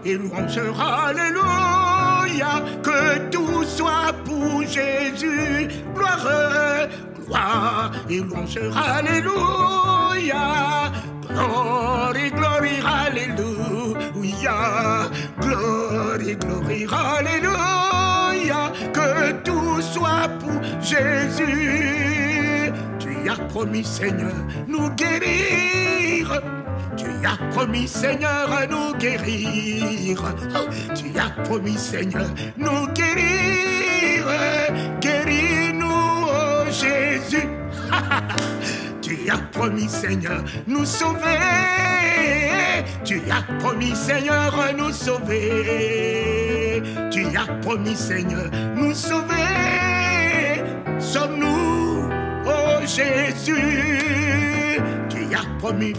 et louange, alléluia, que tout soit pour Jésus, gloire, gloire et louange, alléluia, glory, glory, alléluia, glory, glory, alléluia, que tout soit pour Jésus. Tu as promis, Seigneur, nous guérir. Tu as promis, Seigneur, nous guérir. Tu as promis, Seigneur, nous guérir. Guéris-nous, oh Jésus. Tu as promis, Seigneur, nous sauver. Tu as promis, Seigneur, nous sauver. Tu as promis, Seigneur, nous sauver. Sommes-nous, oh Jésus. Tu as promis,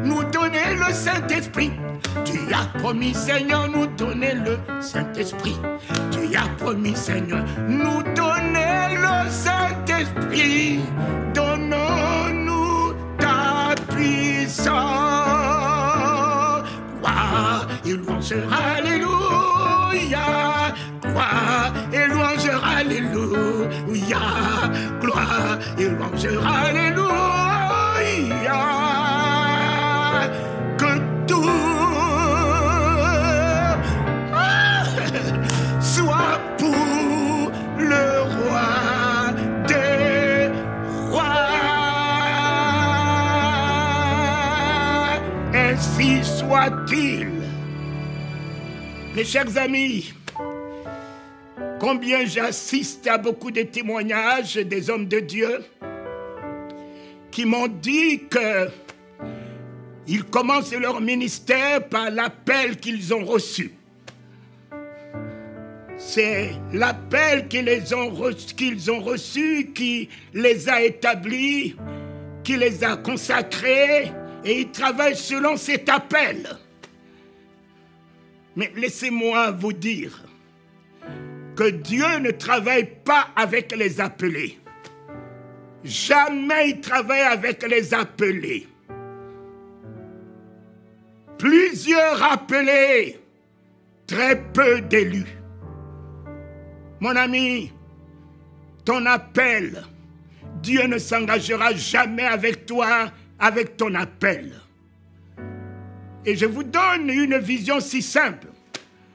nous donner le Saint-Esprit. Tu as promis, Seigneur, nous donner le Saint-Esprit. Tu as promis, Seigneur, nous donner le Saint-Esprit. Donnons-nous ta puissance. Gloire et louange, alléluia. Gloire et louange, alléluia. Gloire et louange, alléluia. Que tout soit pour le roi des rois. Ainsi soit-il. Mes chers amis, combien j'assiste à beaucoup de témoignages des hommes de Dieu qui m'ont dit qu'ils commencent leur ministère par l'appel qu'ils ont reçu. C'est l'appel qu'ils ont reçu qui les a établis, qui les a consacrés, et ils travaillent selon cet appel. Mais laissez-moi vous dire que Dieu ne travaille pas avec les appelés. Jamais il travaille avec les appelés. Plusieurs appelés, très peu d'élus. Mon ami, ton appel, Dieu ne s'engagera jamais avec toi, avec ton appel. Et je vous donne une vision si simple.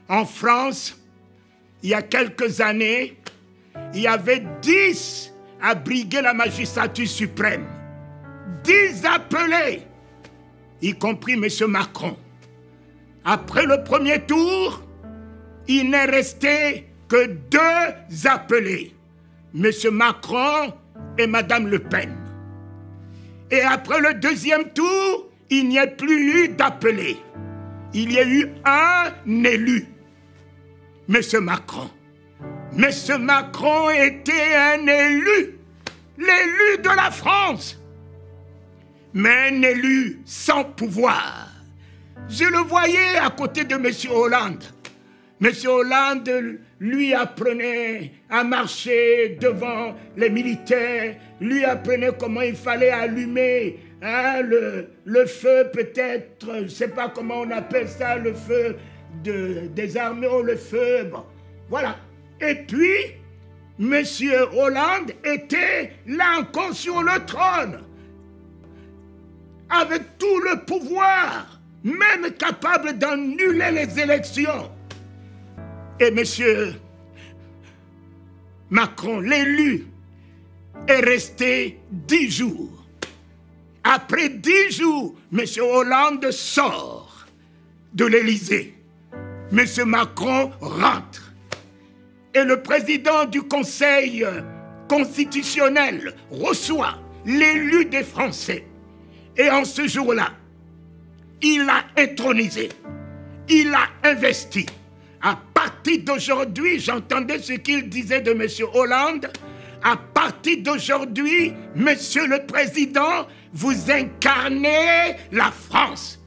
En France, il y a quelques années, il y avait 10 à briguer la magistrature suprême. 10 appelés, y compris M. Macron. Après le premier tour, il n'est resté que 2 appelés. M. Macron et Mme Le Pen. Et après le deuxième tour, il n'y a plus eu d'appelés. Il y a eu un élu. M. Macron. M. Macron était un élu. L'élu de la France. Mais un élu sans pouvoir. Je le voyais à côté de M. Hollande. M. Hollande, lui, apprenait à marcher devant les militaires, lui apprenait comment il fallait allumer le feu, peut-être, je ne sais pas comment on appelle ça, le feu des armées, ou le feu, bon, voilà. Et puis, M. Hollande était là encore sur le trône, avec tout le pouvoir, même capable d'annuler les élections. Et M. Macron, l'élu, est resté 10 jours. Après 10 jours, M. Hollande sort de l'Élysée. M. Macron rentre. Et le président du Conseil constitutionnel reçoit l'élu des Français. Et en ce jour-là, il a intronisé, il a investi. À partir d'aujourd'hui, j'entendais ce qu'il disait de M. Hollande. À partir d'aujourd'hui, Monsieur le Président, vous incarnez la France.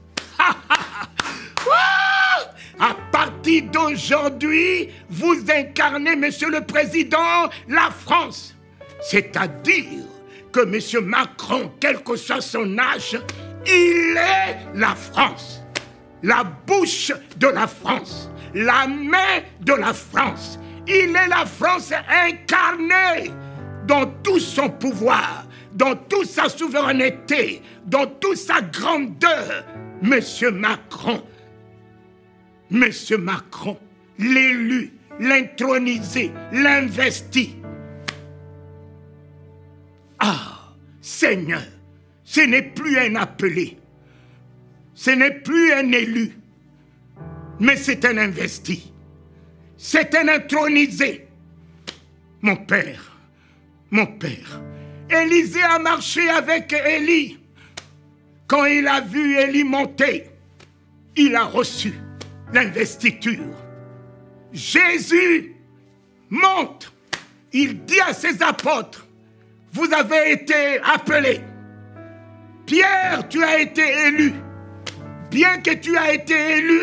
À partir d'aujourd'hui, vous incarnez, Monsieur le Président, la France. C'est-à-dire que Monsieur Macron, quel que soit son âge, il est la France. la bouche de la France, la main de la France. Il est la France incarnée dans tout son pouvoir, dans toute sa souveraineté, dans toute sa grandeur. Monsieur Macron, l'élu, l'intronisé, l'investi. Ah, Seigneur, ce n'est plus un appelé, ce n'est plus un élu, mais c'est un investi, c'est un intronisé. Mon Père, Élisée a marché avec Élie. Quand il a vu Élie monter, il a reçu l'investiture. Jésus monte, il dit à ses apôtres, vous avez été appelés. Pierre, tu as été élu. Bien que tu as été élu,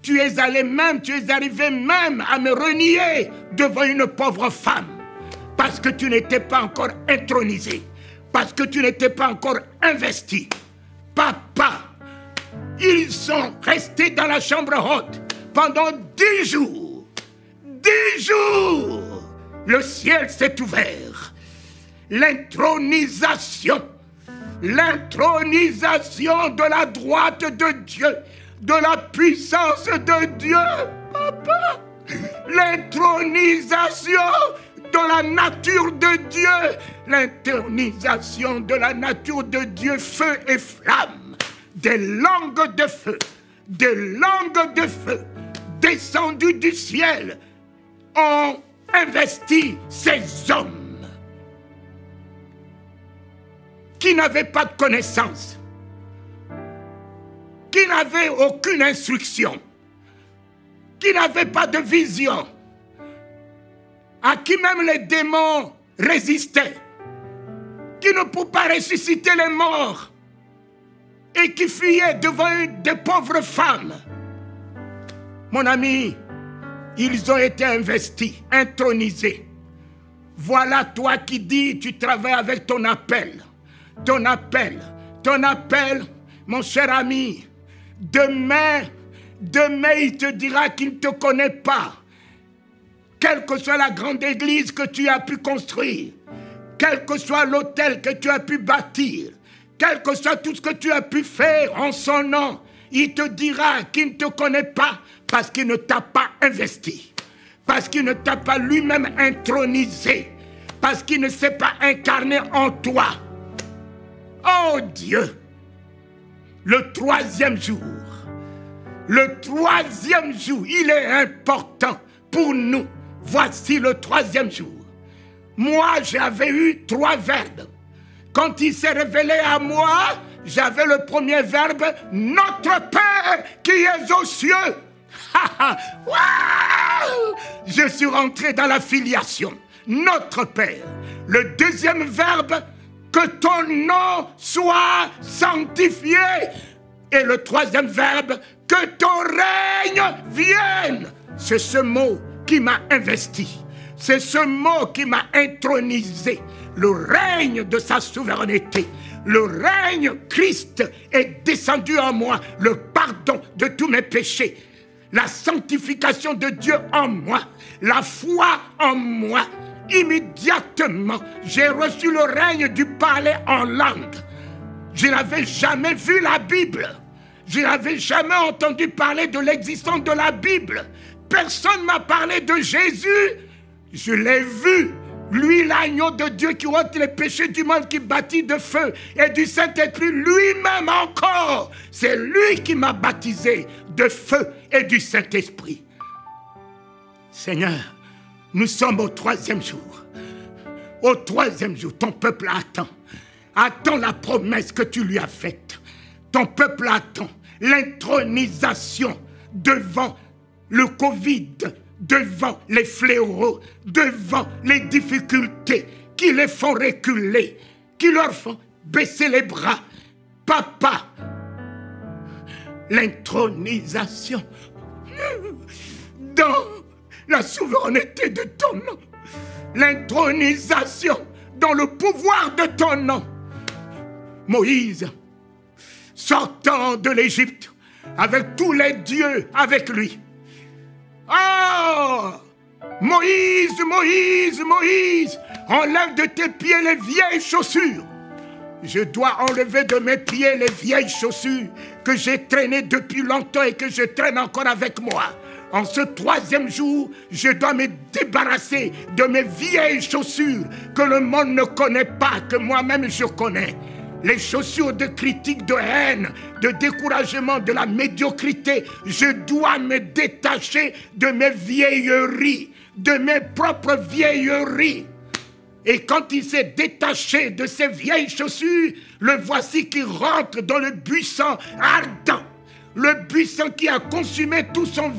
tu es arrivé même à me renier devant une pauvre femme. Parce que tu n'étais pas encore intronisé. Parce que tu n'étais pas encore investi. Papa, ils sont restés dans la chambre haute pendant 10 jours. 10 jours, le ciel s'est ouvert. L'intronisation de la droite de Dieu, de la puissance de Dieu, papa. L'intronisation de la nature de Dieu, l'intronisation de la nature de Dieu, feu et flamme, des langues de feu, descendues du ciel, ont investi ces hommes qui n'avaient pas de connaissance, qui n'avaient aucune instruction, qui n'avaient pas de vision, à qui même les démons résistaient, qui ne pouvaient pas ressusciter les morts et qui fuyaient devant des pauvres femmes. Mon ami, ils ont été investis, intronisés. Voilà toi qui dis, tu travailles avec ton appel. Ton appel, mon cher ami. Demain, il te dira qu'il ne te connaît pas. Quelle que soit la grande église que tu as pu construire, quel que soit l'hôtel que tu as pu bâtir, quel que soit tout ce que tu as pu faire en son nom, il te dira qu'il ne te connaît pas parce qu'il ne t'a pas investi, parce qu'il ne t'a pas lui-même intronisé, parce qu'il ne s'est pas incarné en toi. Oh Dieu, le troisième jour, il est important pour nous. Voici le troisième jour. Moi, j'avais eu 3 verbes. Quand il s'est révélé à moi, j'avais le premier verbe, notre Père qui es aux cieux. Je suis rentré dans la filiation. Notre Père. Le deuxième verbe, que ton nom soit sanctifié. Et le troisième verbe, que ton règne vienne. C'est ce mot qui m'a investi. C'est ce mot qui m'a intronisé. Le règne de sa souveraineté. Le règne Christ est descendu en moi. Le pardon de tous mes péchés. La sanctification de Dieu en moi. La foi en moi. Immédiatement, j'ai reçu le règne du parler en langue. Je n'avais jamais vu la Bible. Je n'avais jamais entendu parler de l'existence de la Bible. Personne ne m'a parlé de Jésus. Je l'ai vu. Lui, l'agneau de Dieu qui ôte les péchés du monde, qui baptise de feu et du Saint-Esprit, lui-même encore. C'est lui qui m'a baptisé de feu et du Saint-Esprit. Seigneur, nous sommes au 3e jour. Au 3e jour, ton peuple attend. Attend la promesse que tu lui as faite. Ton peuple attend l'intronisation devant le Covid, devant les fléaux, devant les difficultés qui les font reculer, qui leur font baisser les bras. Papa, l'intronisation dans la souveraineté de ton nom, l'intronisation dans le pouvoir de ton nom. Moïse, sortant de l'Égypte, avec tous les dieux avec lui. Oh! Moïse, Moïse, Moïse, enlève de tes pieds les vieilles chaussures. Je dois enlever de mes pieds les vieilles chaussures que j'ai traînées depuis longtemps et que je traîne encore avec moi. En ce 3e jour, je dois me débarrasser de mes vieilles chaussures que le monde ne connaît pas, que moi-même je connais. Les chaussures de critique, de haine, de découragement, de la médiocrité. Je dois me détacher de mes vieilleries, de mes propres vieilleries. Et quand il s'est détaché de ses vieilles chaussures, le voici qui rentre dans le buisson ardent. Le buisson qui a consumé tout sa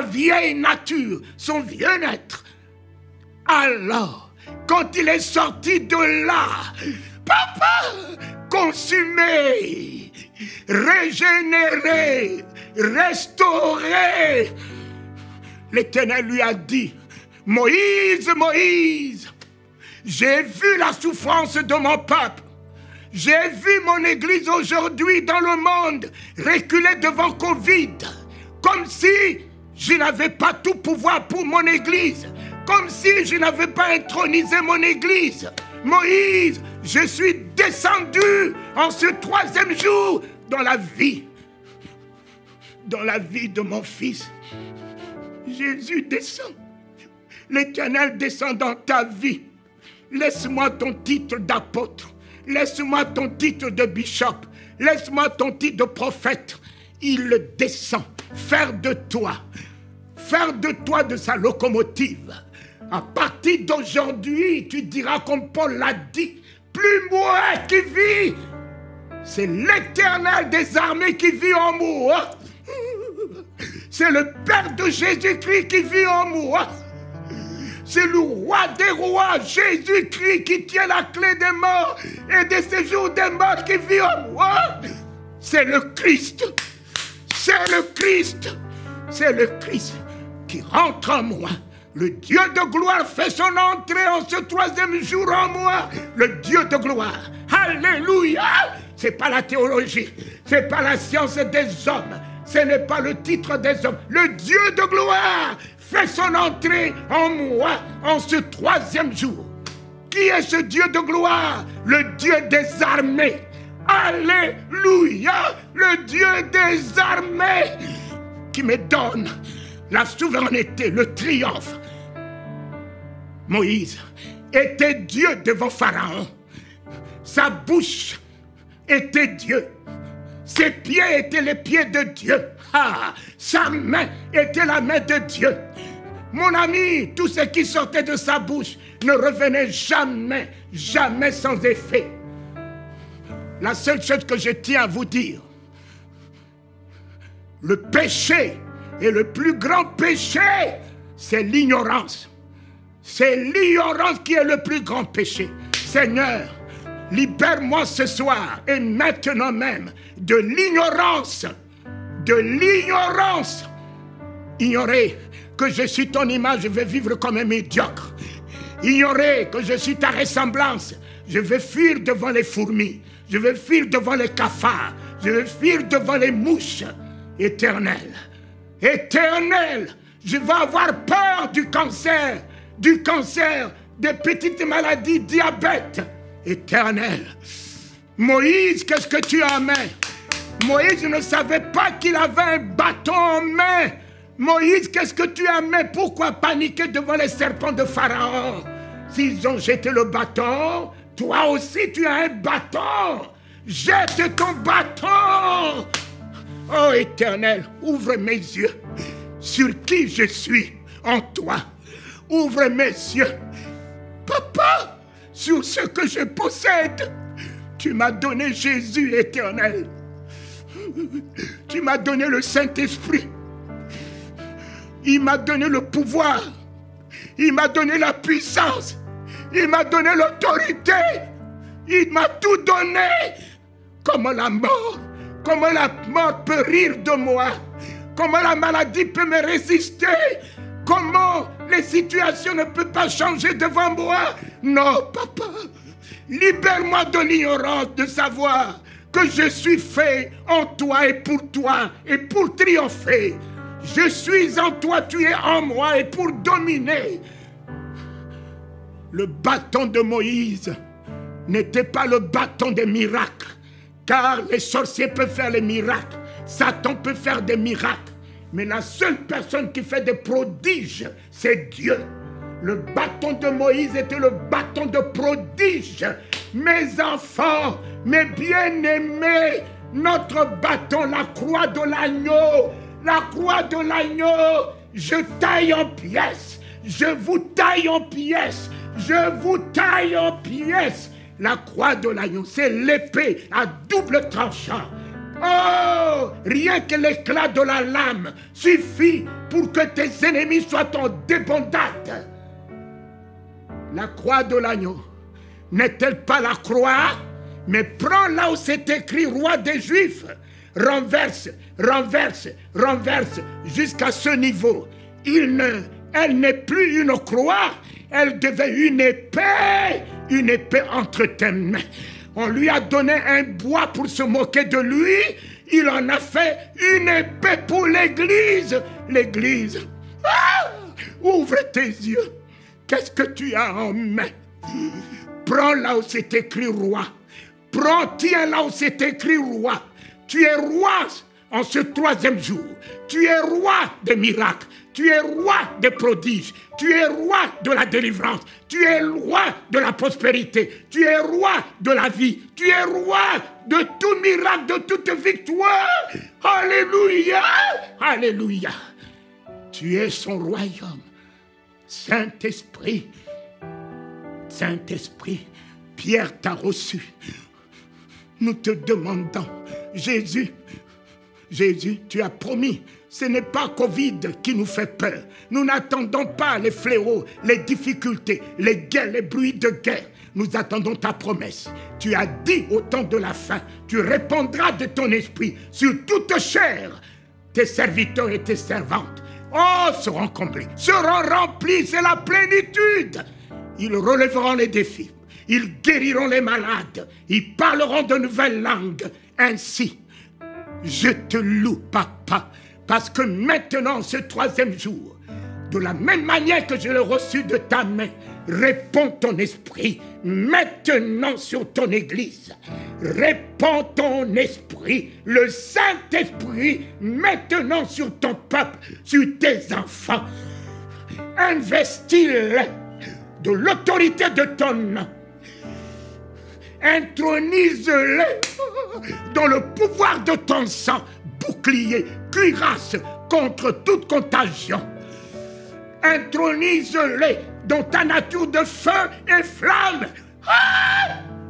vieille nature, son vieux être. Alors, quand il est sorti de là, papa, consumé, régénéré, restauré, l'Éternel lui a dit, Moïse, Moïse, j'ai vu la souffrance de mon peuple. J'ai vu mon église aujourd'hui dans le monde reculer devant Covid, comme si je n'avais pas tout pouvoir pour mon église, comme si je n'avais pas intronisé mon église. Moïse, je suis descendu en ce 3e jour dans la vie de mon fils. Jésus descend. L'Éternel descend dans ta vie. Laisse-moi ton titre d'apôtre. Laisse-moi ton titre de bishop. Laisse-moi ton titre de prophète. Il descend. Faire de toi de sa locomotive. À partir d'aujourd'hui, tu diras comme Paul l'a dit, plus moi qui vis, c'est l'Éternel des armées qui vit en moi. C'est le Père de Jésus-Christ qui vit en moi. C'est le roi des rois, Jésus-Christ, qui tient la clé des morts et des séjours des morts qui vit en moi. C'est le Christ. C'est le Christ. C'est le Christ qui rentre en moi. Le Dieu de gloire fait son entrée en ce 3e jour en moi. Le Dieu de gloire. Alléluia. C'est pas la théologie. C'est pas la science des hommes. Ce n'est pas le titre des hommes. Le Dieu de gloire fait son entrée en moi en ce 3e jour. Qui est ce Dieu de gloire? Le Dieu des armées. Alléluia. Le Dieu des armées qui me donne la souveraineté, le triomphe. Moïse était Dieu devant Pharaon. Sa bouche était Dieu. Ses pieds étaient les pieds de Dieu. Ah, sa main était la main de Dieu. Mon ami, tout ce qui sortait de sa bouche ne revenait jamais, jamais sans effet. La seule chose que je tiens à vous dire, le péché et le plus grand péché, c'est l'ignorance. C'est l'ignorance qui est le plus grand péché. Seigneur, libère-moi ce soir et maintenant même de l'ignorance. De l'ignorance. Ignorer que je suis ton image, je vais vivre comme un médiocre. Ignorer que je suis ta ressemblance, je vais fuir devant les fourmis. Je vais fuir devant les cafards. Je vais fuir devant les mouches. Éternel. Éternel. Je vais avoir peur du cancer, des petites maladies, diabète. Éternel. Moïse, qu'est-ce que tu as en main? Moïse ne savait pas qu'il avait un bâton en main. Moïse, qu'est-ce que tu as en main? Pourquoi paniquer devant les serpents de Pharaon? S'ils ont jeté le bâton, toi aussi tu as un bâton. Jette ton bâton. Oh Éternel, ouvre mes yeux sur qui je suis en toi. Ouvre mes yeux, Papa, sur ce que je possède. Tu m'as donné Jésus éternel. Tu m'as donné le Saint-Esprit. Il m'a donné le pouvoir. Il m'a donné la puissance. Il m'a donné l'autorité. Il m'a tout donné. Comment la mort peut rire de moi? Comment la maladie peut me résister? Comment les situations ne peuvent pas changer devant moi? Non, papa. Libère-moi de l'ignorance de savoir que je suis fait en toi et pour triompher. Je suis en toi, tu es en moi et pour dominer. Le bâton de Moïse n'était pas le bâton des miracles, car les sorciers peuvent faire les miracles, Satan peut faire des miracles, mais la seule personne qui fait des prodiges, c'est Dieu. Le bâton de Moïse était le bâton de prodige. Mes enfants, mes bien-aimés, notre bâton, la croix de l'agneau, je taille en pièces, je vous taille en pièces, je vous taille en pièces. La croix de l'agneau, c'est l'épée à double tranchant. Oh, rien que l'éclat de la lame suffit pour que tes ennemis soient en débandade. La croix de l'agneau n'est-elle pas la croix? Mais prends là où c'est écrit roi des Juifs. Renverse, renverse, renverse jusqu'à ce niveau. Elle n'est plus une croix, elle devait une épée entre tes mains. On lui a donné un bois pour se moquer de lui. Il en a fait une épée pour l'Église. L'Église. Ah, ouvre tes yeux. Qu'est-ce que tu as en main? Prends là où c'est écrit roi. Tiens là où c'est écrit roi. Tu es roi en ce troisième jour. Tu es roi des miracles. Tu es roi des prodiges. Tu es roi de la délivrance. Tu es roi de la prospérité. Tu es roi de la vie. Tu es roi de tout miracle, de toute victoire. Alléluia. Alléluia. Tu es son royaume. Saint-Esprit. Saint-Esprit. Pierre t'a reçu. Nous te demandons, Jésus, tu as promis, ce n'est pas Covid qui nous fait peur. Nous n'attendons pas les fléaux, les difficultés, les guerres, les bruits de guerre. Nous attendons ta promesse. Tu as dit au temps de la fin, tu répandras de ton esprit sur toute chair. Tes serviteurs et tes servantes, seront comblés, seront remplis, c'est la plénitude. Ils relèveront les défis. Ils guériront les malades. Ils parleront de nouvelles langues. Ainsi, je te loue, papa, parce que maintenant, ce troisième jour, de la même manière que je l'ai reçu de ta main, réponds ton esprit maintenant sur ton Église. Répands ton esprit, le Saint-Esprit, maintenant sur ton peuple, sur tes enfants. Investis-les de l'autorité de ton nom. Intronise-les dans le pouvoir de ton sang, bouclier, cuirasse contre toute contagion. Intronise-les dans ta nature de feu et flamme.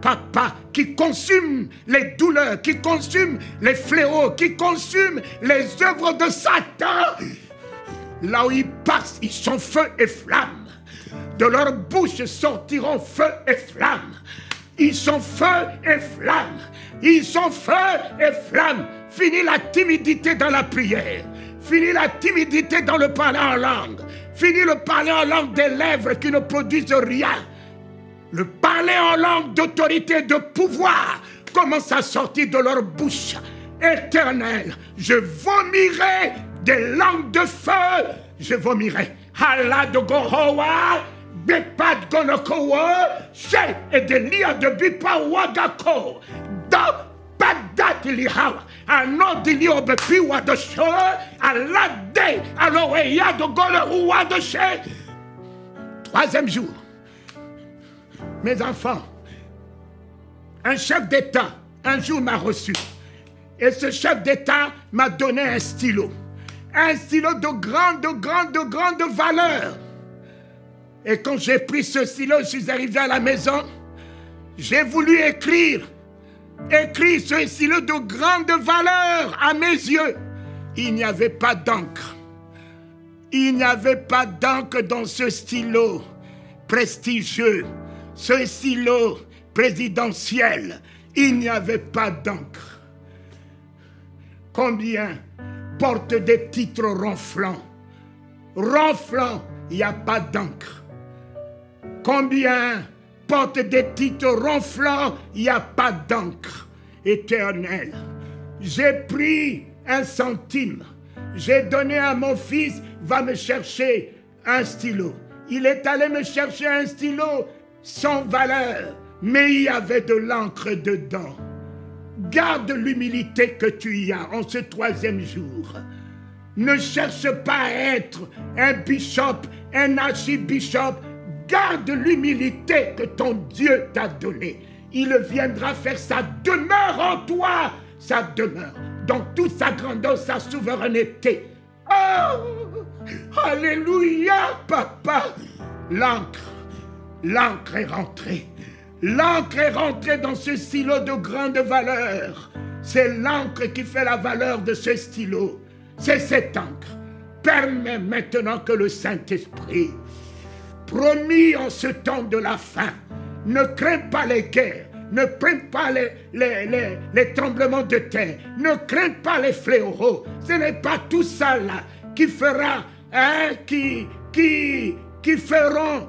Papa, qui consume les douleurs, qui consume les fléaux, qui consume les œuvres de Satan. Là où ils passent, ils sont feu et flamme. De leur bouche sortiront feu et flamme. Ils sont feu et flamme. Ils sont feu et flamme. Finis la timidité dans la prière. Finis la timidité dans le parler en langue. Finis le parler en langue des lèvres qui ne produisent rien. Le parler en langue d'autorité et de pouvoir commence à sortir de leur bouche. Éternel, je vomirai des langues de feu. Je vomirai. Allah de Gohowa. Bepad Gonokowa, Shei et de Lia de Bipa Wagako, Da Badat Lihawa, Ano de Lio Bepiwa de Sho, Alade, Aloeya de Goleroua de Shei. Troisième jour, mes enfants, un chef d'État, un jour m'a reçu. Et ce chef d'État m'a donné un stylo. Un stylo de grande valeur. Et quand j'ai pris ce stylo, je suis arrivé à la maison, j'ai voulu écrire ce stylo de grande valeur à mes yeux. Il n'y avait pas d'encre. Il n'y avait pas d'encre dans ce stylo prestigieux, ce stylo présidentiel. Il n'y avait pas d'encre. Combien portent des titres ronflants? Ronflants, il n'y a pas d'encre. Combien portent des titres ronflants, il n'y a pas d'encre. Éternel, j'ai pris 1 centime, j'ai donné à mon fils, va me chercher un stylo. Il est allé me chercher un stylo sans valeur, mais il y avait de l'encre dedans. Garde l'humilité que tu y as en ce 3e jour. Ne cherche pas à être un bishop, un archibishop. Garde l'humilité que ton Dieu t'a donnée. Il viendra faire sa demeure en toi, sa demeure, dans toute sa grandeur, sa souveraineté. Oh, alléluia, papa. L'encre est rentrée. L'encre est rentrée dans ce stylo de grande valeur. C'est l'encre qui fait la valeur de ce stylo. C'est cette encre. Permets maintenant que le Saint-Esprit, promis en ce temps de la fin, ne crains pas les guerres, ne crains pas les tremblements de terre, ne crains pas les fléaux. Ce n'est pas tout ça là qui fera, qui feront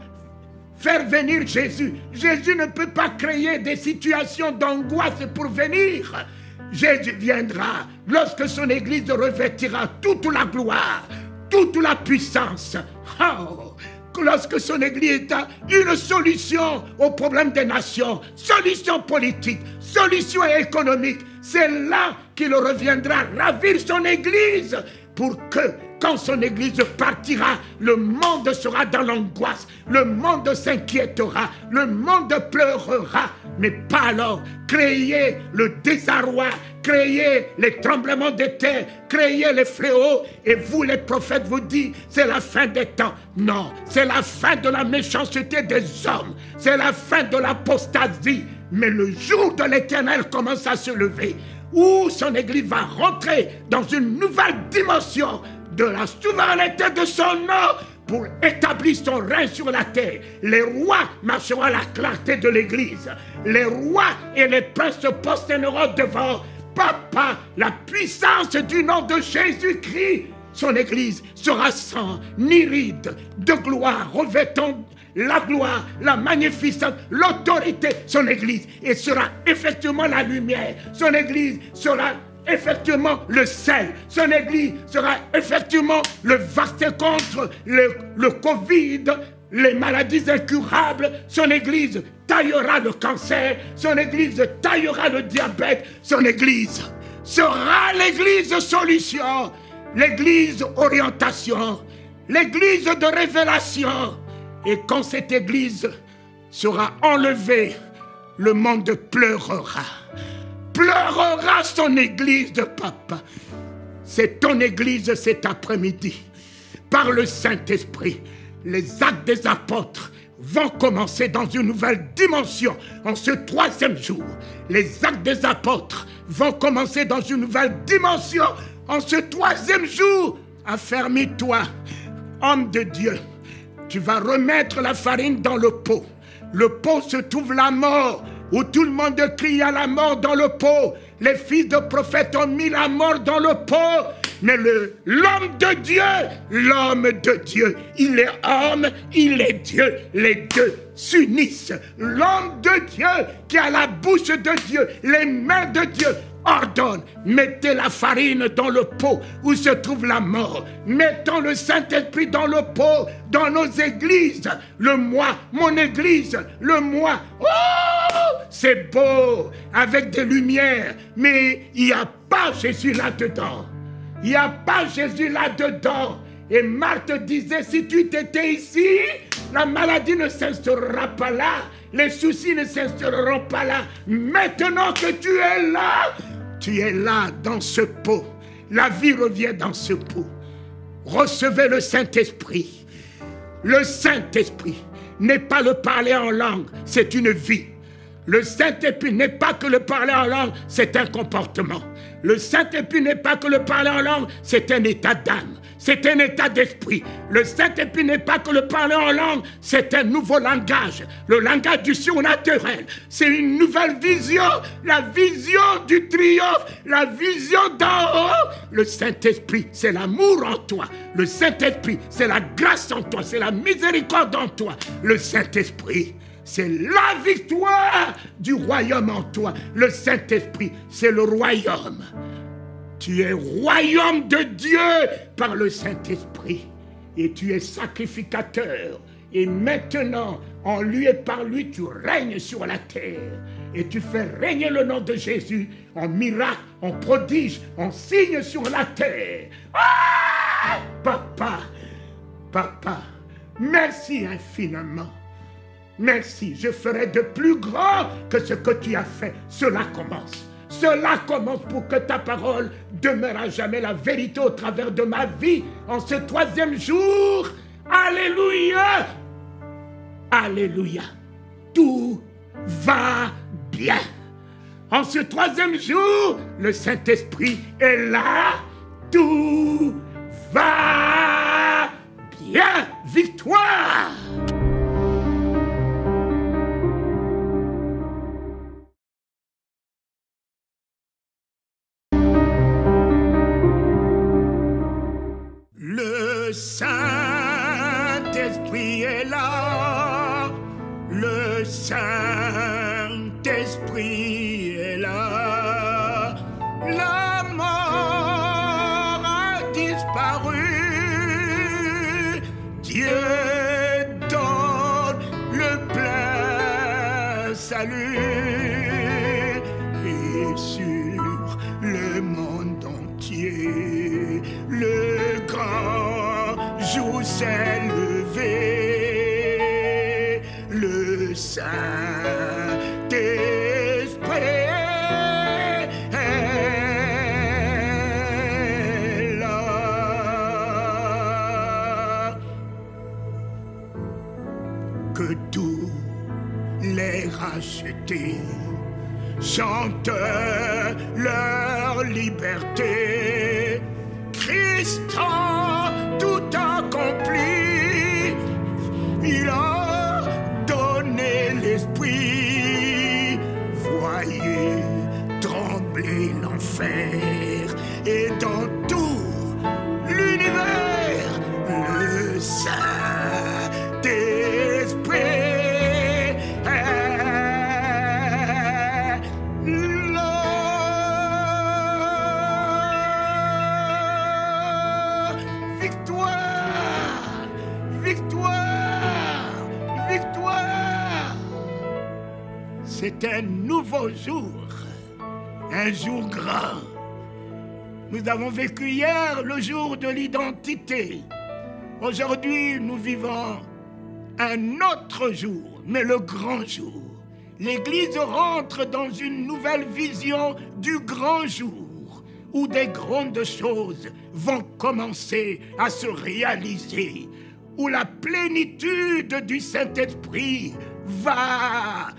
faire venir Jésus. Jésus ne peut pas créer des situations d'angoisse pour venir. Jésus viendra lorsque son Église revêtira toute la gloire, toute la puissance. Oh, lorsque son Église a une solution aux problèmes des nations, solution politique, solution économique, c'est là qu'il reviendra ravir son Église pour que, quand son Église partira, le monde sera dans l'angoisse, le monde s'inquiétera, le monde pleurera, mais pas alors. Créer le désarroi, créer les tremblements de terre, créer les fléaux, et vous les prophètes vous dites, c'est la fin des temps. Non, c'est la fin de la méchanceté des hommes, c'est la fin de l'apostasie, mais le jour de l'Éternel commence à se lever, où son Église va rentrer dans une nouvelle dimension de la souveraineté de son nom pour établir son règne sur la terre. Les rois marcheront à la clarté de l'Église. Les rois et les princes se prosterneront devant. Papa, la puissance du nom de Jésus-Christ, son Église sera sans ni ride de gloire, revêtant la gloire, la magnificence, l'autorité, son Église, et sera effectivement la lumière. Son Église sera effectivement le sel. Son Église sera effectivement le vaccin contre le Covid, les maladies incurables. Son Église taillera le cancer. Son Église taillera le diabète. Son Église sera l'Église solution, l'Église orientation, l'Église de révélation. Et quand cette Église sera enlevée, le monde pleurera. Pleurera son Église de papa. C'est ton Église cet après-midi. Par le Saint-Esprit, les actes des apôtres vont commencer dans une nouvelle dimension en ce 3e jour. Les actes des apôtres vont commencer dans une nouvelle dimension en ce 3e jour. Affermis-toi, homme de Dieu. Tu vas remettre la farine dans le pot. Le pot se trouve la mort, où tout le monde crie à la mort dans le pot. Les fils de prophètes ont mis la mort dans le pot. Mais l'homme de Dieu, il est homme, il est Dieu. Les deux s'unissent. L'homme de Dieu qui a la bouche de Dieu, les mains de Dieu, ordonne, mettez la farine dans le pot où se trouve la mort. Mettons le Saint-Esprit dans le pot, dans nos églises. Le moi, mon église, le moi. Oh, c'est beau, avec des lumières, mais il n'y a pas Jésus là-dedans. Il n'y a pas Jésus là-dedans. Et Marthe disait, si tu étais ici, la maladie ne s'instaurera pas là. Les soucis ne s'instaureront pas là. Maintenant que tu es là dans ce pot. La vie revient dans ce pot. Recevez le Saint-Esprit. Le Saint-Esprit n'est pas le parler en langue, c'est une vie. Le Saint-Esprit n'est pas que le parler en langue, c'est un comportement. Le Saint-Esprit n'est pas que le parler en langue, c'est un état d'âme. C'est un état d'esprit. Le Saint-Esprit n'est pas que le parler en langue, c'est un nouveau langage. Le langage du surnaturel. C'est une nouvelle vision. La vision du triomphe. La vision d'en haut. Le Saint-Esprit, c'est l'amour en toi. Le Saint-Esprit, c'est la grâce en toi. C'est la miséricorde en toi. Le Saint-Esprit, c'est la victoire du royaume en toi. Le Saint-Esprit, c'est le royaume. Tu es royaume de Dieu par le Saint-Esprit. Et tu es sacrificateur. Et maintenant, en lui et par lui, tu règnes sur la terre. Et tu fais régner le nom de Jésus en miracle, en prodige, en signe sur la terre. Ah! Papa, papa, merci infiniment. Merci, je ferai de plus grand que ce que tu as fait. Cela commence. Cela commence pour que ta parole demeure à jamais la vérité au travers de ma vie en ce 3e jour. Alléluia! Alléluia! Tout va bien. En ce 3e jour, le Saint-Esprit est là. Tout va bien. Victoire! Le Saint-Esprit est là, le Saint-Esprit est là, la mort a disparu, Dieu donne le plein salut, et sur le monde entier, le grand jour s'est levé, le Saint-Esprit est là. Que tous les rachetés chantent leur liberté. Christ a tout accompli, il a donné l'esprit. Voyez trembler l'enfer et dans tout l'univers, le Saint-Esprit c'est un nouveau jour, un jour grand. Nous avons vécu hier le jour de l'identité. Aujourd'hui, nous vivons un autre jour, mais le grand jour. L'Église rentre dans une nouvelle vision du grand jour, où des grandes choses vont commencer à se réaliser, où la plénitude du Saint-Esprit va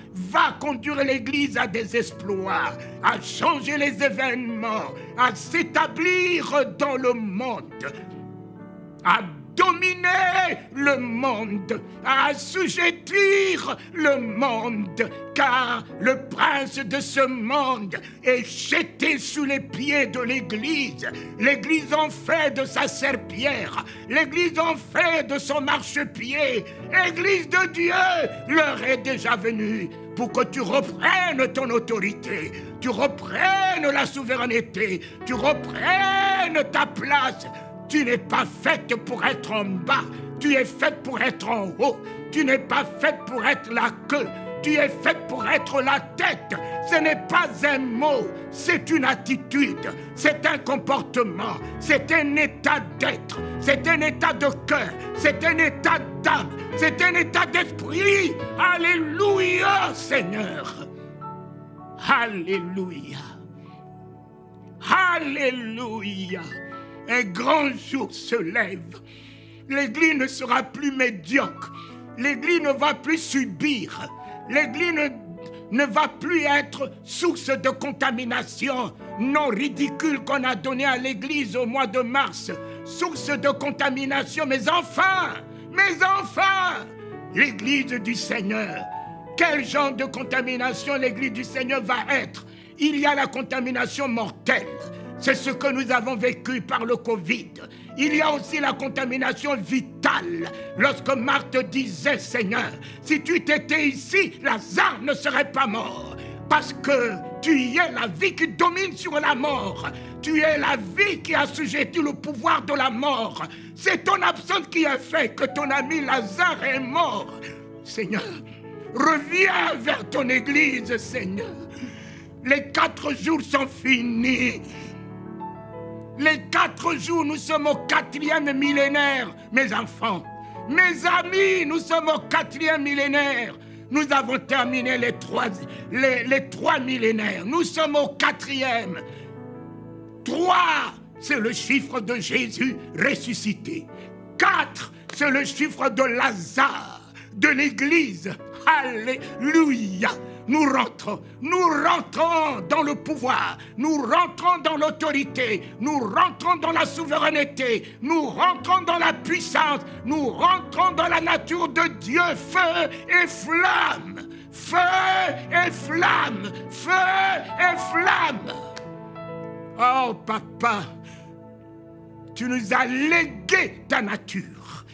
conduire l'Église à des exploits, à changer les événements, à s'établir dans le monde, à dominer le monde, à assujettir le monde, car le prince de ce monde est jeté sous les pieds de l'Église. L'Église en fait de sa serpillière, l'Église en fait de son marchepied. Église de Dieu, l'heure est déjà venue pour que tu reprennes ton autorité, tu reprennes la souveraineté, tu reprennes ta place. Tu n'es pas faite pour être en bas, tu es faite pour être en haut. Tu n'es pas faite pour être la queue, tu es faite pour être la tête. Ce n'est pas un mot, c'est une attitude, c'est un comportement, c'est un état d'être, c'est un état de cœur, c'est un état d'âme, c'est un état d'esprit. Alléluia, Seigneur. Alléluia. Alléluia. Un grand jour se lève. L'Église ne sera plus médiocre. L'Église ne va plus subir. L'Église ne va plus être source de contamination non ridicule qu'on a donné à l'Église au mois de mars. Source de contamination, mes enfants, l'Église du Seigneur. Quel genre de contamination l'Église du Seigneur va être? Il y a la contamination mortelle. C'est ce que nous avons vécu par le Covid. Il y a aussi la contamination vitale. Lorsque Marthe disait, Seigneur, si tu t'étais ici, Lazare ne serait pas mort. Parce que tu y es la vie qui domine sur la mort. Tu es la vie qui assujettit le pouvoir de la mort. C'est ton absence qui a fait que ton ami Lazare est mort. Seigneur, reviens vers ton Église, Seigneur. Les 4 jours sont finis. Les 4 jours, nous sommes au 4e millénaire, mes enfants. Mes amis, nous sommes au 4e millénaire. Nous avons terminé les 3 millénaires. Nous sommes au 4e. 3, c'est le chiffre de Jésus ressuscité. 4, c'est le chiffre de Lazare, de l'Église. Alléluia. Nous rentrons dans le pouvoir, nous rentrons dans l'autorité, nous rentrons dans la souveraineté, nous rentrons dans la puissance, nous rentrons dans la nature de Dieu, feu et flamme, feu et flamme, feu et flamme. Oh papa, tu nous as légué ta nature,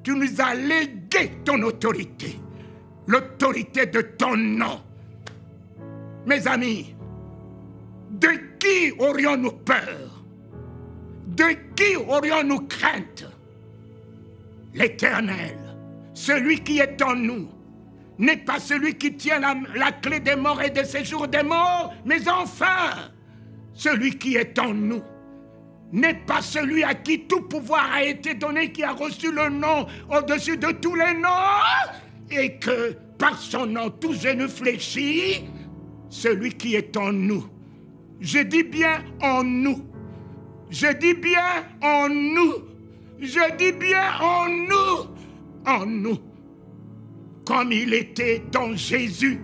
tu nous as légué ton autorité. L'autorité de ton nom. Mes amis, de qui aurions-nous peur? De qui aurions-nous crainte? L'Éternel, celui qui est en nous, n'est pas celui qui tient la clé des morts et des séjours des morts, mais enfin, celui qui est en nous, n'est pas celui à qui tout pouvoir a été donné, qui a reçu le nom au-dessus de tous les noms, et que par son nom tout genou fléchit, celui qui est en nous. Je dis bien en nous. Je dis bien en nous. Je dis bien en nous. En nous. Comme il était dans Jésus.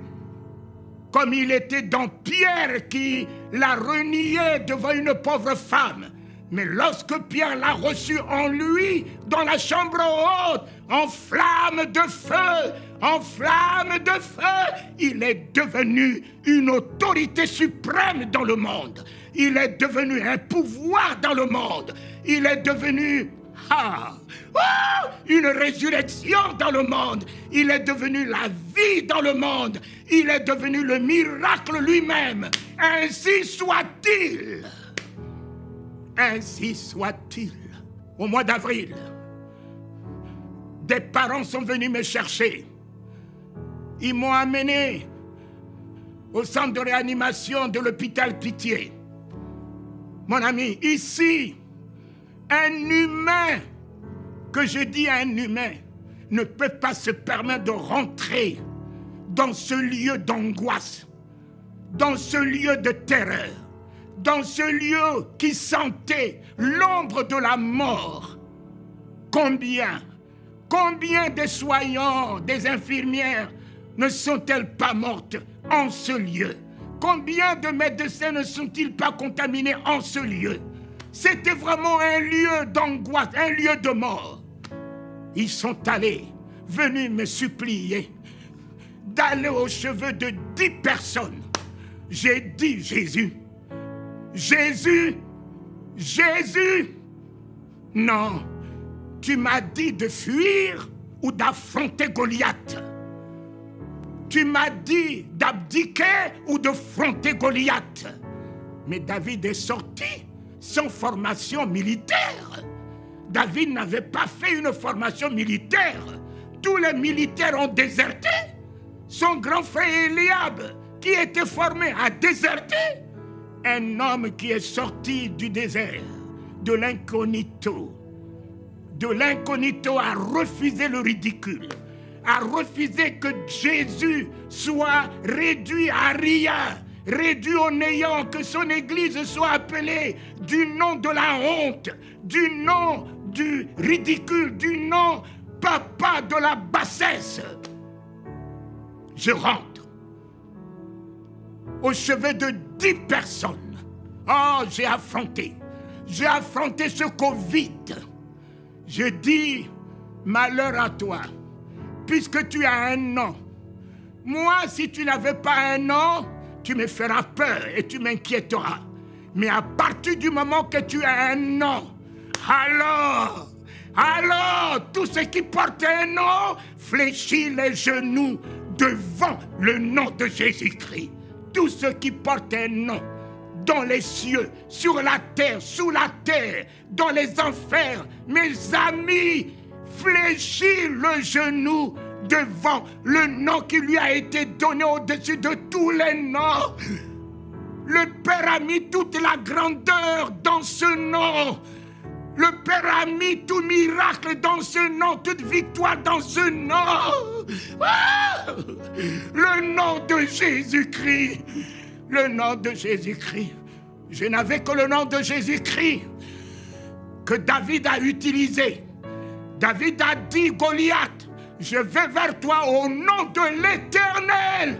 Comme il était dans Pierre qui l'a renié devant une pauvre femme. Mais lorsque Pierre l'a reçu en lui, dans la chambre haute, en flamme de feu, il est devenu une autorité suprême dans le monde. Il est devenu un pouvoir dans le monde. Il est devenu une résurrection dans le monde. Il est devenu la vie dans le monde. Il est devenu le miracle lui-même. Ainsi soit-il. Ainsi soit-il. Au mois d'avril, des parents sont venus me chercher. Ils m'ont amené au centre de réanimation de l'hôpital Pitié. Mon ami, ici, un humain, que je dis un humain, ne peut pas se permettre de rentrer dans ce lieu d'angoisse, dans ce lieu de terreur, dans ce lieu qui sentait l'ombre de la mort. Combien des soignants, des infirmières ne sont-elles pas mortes en ce lieu? Combien de médecins ne sont-ils pas contaminés en ce lieu? C'était vraiment un lieu d'angoisse, un lieu de mort. Ils sont venus me supplier d'aller aux cheveux de 10 personnes. J'ai dit, Jésus, non, tu m'as dit de fuir ou d'affronter Goliath. Tu m'as dit d'abdiquer ou de fronter Goliath. Mais David est sorti sans formation militaire. David n'avait pas fait une formation militaire. Tous les militaires ont déserté. Son grand frère Eliab, qui était formé, a déserté. Un homme qui est sorti du désert, de l'incognito. De l'incognito a refusé le ridicule, a refusé que Jésus soit réduit à rien, réduit au néant, que son Église soit appelée du nom de la honte, du nom du ridicule, du nom papa de la bassesse. Je rentre au chevet de 10 personnes. Oh, j'ai affronté ce Covid. Je dis, malheur à toi, puisque tu as un nom. Moi, si tu n'avais pas un nom, tu me feras peur et tu m'inquiéteras. Mais à partir du moment que tu as un nom, Alors, tout ce qui porte un nom fléchit les genoux devant le nom de Jésus-Christ. Tout ce qui porte un nom, dans les cieux, sur la terre, sous la terre, dans les enfers, mes amis, fléchit le genou devant le nom qui lui a été donné au-dessus de tous les noms. Le Père a mis toute la grandeur dans ce nom. Le Père a mis tout miracle dans ce nom, toute victoire dans ce nom. Le nom de Jésus-Christ. Le nom de Jésus-Christ. Je n'avais que le nom de Jésus-Christ que David a utilisé. David a dit, Goliath, je vais vers toi au nom de l'Éternel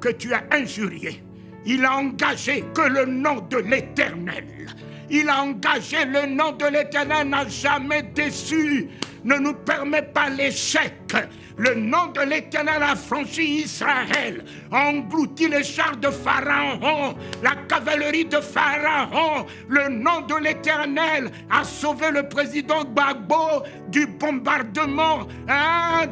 que tu as injurié. Il a engagé que le nom de l'Éternel. Il a engagé le nom de l'Éternel, n'a jamais déçu, ne nous permet pas l'échec. Le nom de l'Éternel a franchi Israël, a englouti les chars de Pharaon, la cavalerie de Pharaon. Le nom de l'Éternel a sauvé le président Gbagbo du bombardement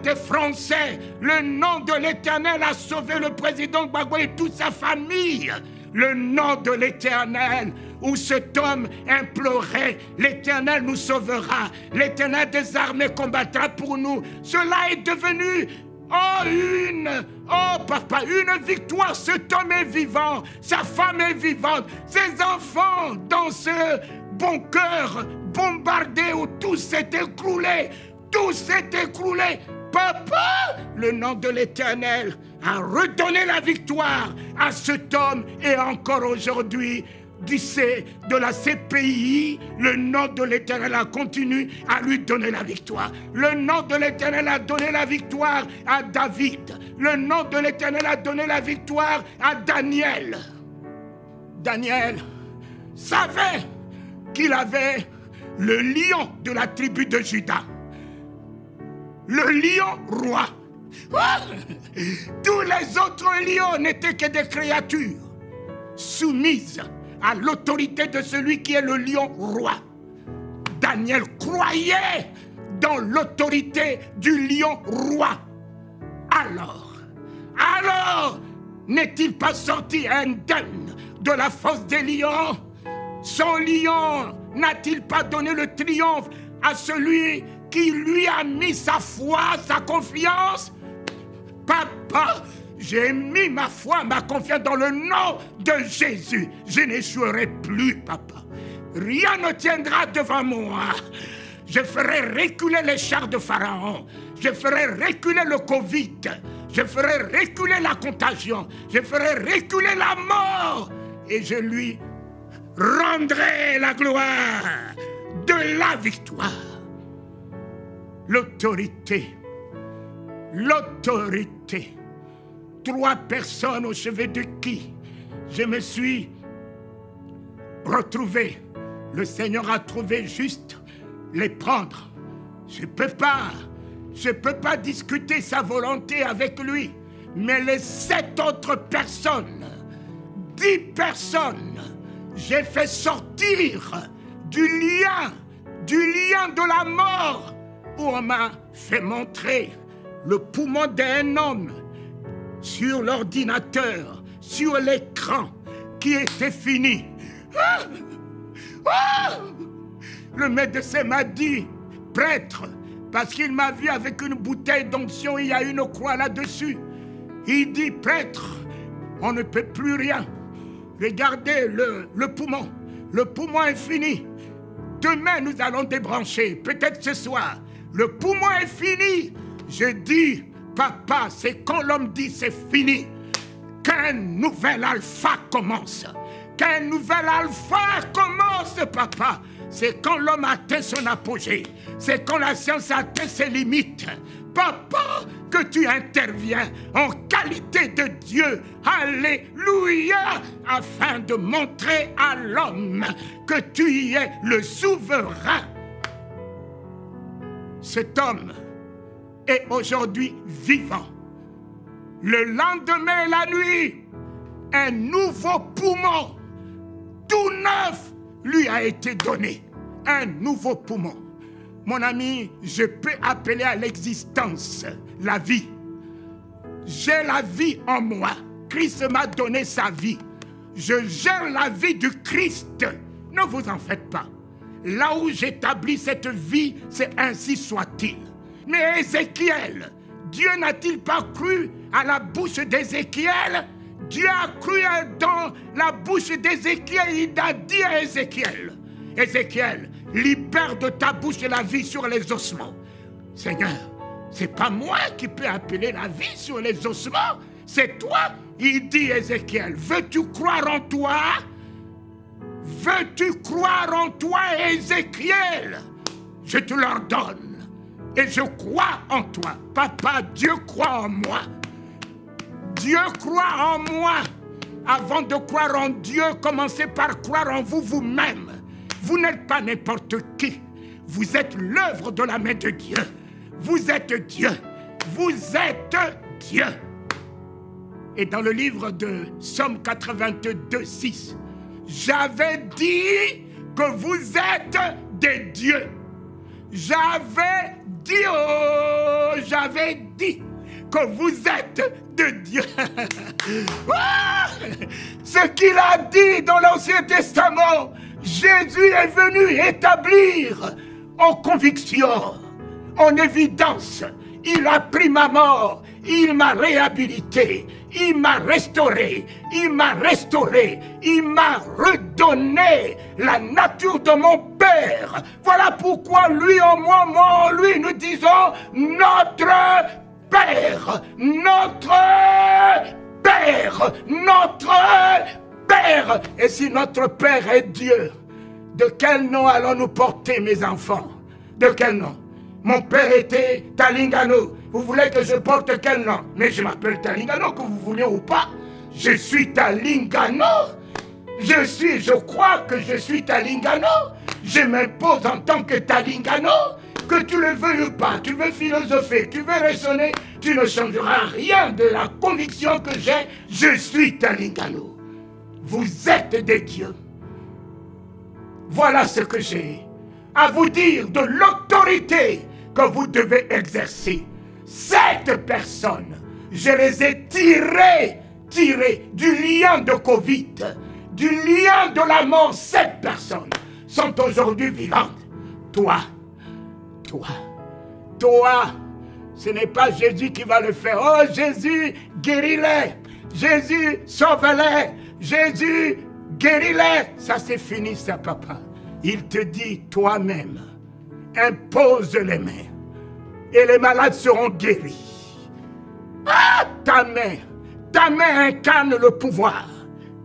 des Français. Le nom de l'Éternel a sauvé le président Gbagbo et toute sa famille. Le nom de l'Éternel, où cet homme implorait, l'Éternel nous sauvera, l'Éternel des armées combattra pour nous. Cela est devenu une victoire. Cet homme est vivant, sa femme est vivante, ses enfants dans ce bunker bombardé où tout s'est écroulé, Papa, le nom de l'Éternel a redonné la victoire à cet homme et encore aujourd'hui, de la CPI, le nom de l'Éternel a continué à lui donner la victoire. Le nom de l'Éternel a donné la victoire à David. Le nom de l'Éternel a donné la victoire à Daniel. Daniel savait qu'il avait le lion de la tribu de Juda. Le lion roi. Tous les autres lions n'étaient que des créatures soumises à l'autorité de celui qui est le lion roi. Daniel croyait dans l'autorité du lion roi. Alors, n'est-il pas sorti indemne de la fosse des lions? Son lion n'a-t-il pas donné le triomphe à celui qui lui a mis sa foi, sa confiance? Papa, j'ai mis ma foi, ma confiance dans le nom de Jésus. Je n'échouerai plus, papa. Rien ne tiendra devant moi. Je ferai reculer les chars de Pharaon. Je ferai reculer le Covid. Je ferai reculer la contagion. Je ferai reculer la mort. Et je lui rendrai la gloire de la victoire. L'autorité. 3 personnes au chevet de qui je me suis retrouvé. Le Seigneur a trouvé juste les prendre. Je peux pas discuter sa volonté avec lui. Mais les 7 autres personnes, 10 personnes, j'ai fait sortir du lien de la mort, où on m'a fait montrer le poumon d'un homme sur l'ordinateur, sur l'écran, qui était fini. Le médecin m'a dit, prêtre, parce qu'il m'a vu avec une bouteille d'onction, il y a une croix là-dessus. Il dit, prêtre, on ne peut plus rien. Regardez le poumon. Le poumon est fini. Demain, nous allons débrancher, peut-être ce soir. Le poumon est fini. Je dis, papa, c'est quand l'homme dit c'est fini qu'un nouvel alpha commence. Qu'un nouvel alpha commence, papa. C'est quand l'homme atteint son apogée. C'est quand la science atteint ses limites. Papa, que tu interviens en qualité de Dieu. Alléluia. Afin de montrer à l'homme que tu y es le souverain. Cet homme est aujourd'hui vivant. Le lendemain et la nuit, un nouveau poumon, tout neuf, lui a été donné. un nouveau poumon. Mon ami, je peux appeler à l'existence la vie. J'ai la vie en moi. Christ m'a donné sa vie. Je gère la vie du Christ. Ne vous en faites pas. Là où j'établis cette vie, c'est ainsi soit-il. Mais Ézéchiel, Dieu n'a-t-il pas cru à la bouche d'Ézéchiel? Dieu a cru dans la bouche d'Ézéchiel. Il a dit à Ézéchiel, Ézéchiel, libère de ta bouche la vie sur les ossements. Seigneur, c'est pas moi qui peux appeler la vie sur les ossements, c'est toi. Il dit Ézéchiel, veux-tu croire en toi? Veux-tu croire en toi, Ézéchiel? Je te l'ordonne et je crois en toi. Papa, Dieu croit en moi. Dieu croit en moi. Avant de croire en Dieu, commencez par croire en vous vous-même. Vous n'êtes pas n'importe qui. Vous êtes l'œuvre de la main de Dieu. Vous êtes Dieu. Vous êtes Dieu. Et dans le livre de Psaume 82, 6, j'avais dit que vous êtes des dieux. J'avais dit que vous êtes de Dieu. Ce qu'il a dit dans l'Ancien Testament, Jésus est venu établir en conviction, en évidence. Il a pris ma mort, il m'a réhabilité, il m'a restauré, il m'a redonné la nature de mon Père. Voilà pourquoi lui en moi, moi en lui, nous disons notre Père, notre Père, notre Père. Et si notre Père est Dieu, de quel nom allons-nous porter, mes enfants? De quel nom? Mon père était Talingano. Vous voulez que je porte quel nom? Mais je m'appelle Talingano, que vous vouliez ou pas. Je suis Talingano. Je crois que je suis Talingano. Je m'impose en tant que Talingano. Que tu le veuilles ou pas, tu veux philosopher, tu veux raisonner, tu ne changeras rien de la conviction que j'ai. Je suis Talingano. Vous êtes des dieux. Voilà ce que j'ai à vous dire de l'autorité que vous devez exercer. Cette personne, je les ai tirées du lien de Covid, du lien de la mort. Cette personne sont aujourd'hui vivantes. Toi, ce n'est pas Jésus qui va le faire. Oh Jésus, guéris-les. Jésus, sauve-les. Jésus, guéris-les. Ça c'est fini ça, papa. Il te dit toi-même, impose les mains et les malades seront guéris. Ah, ta main incarne le pouvoir.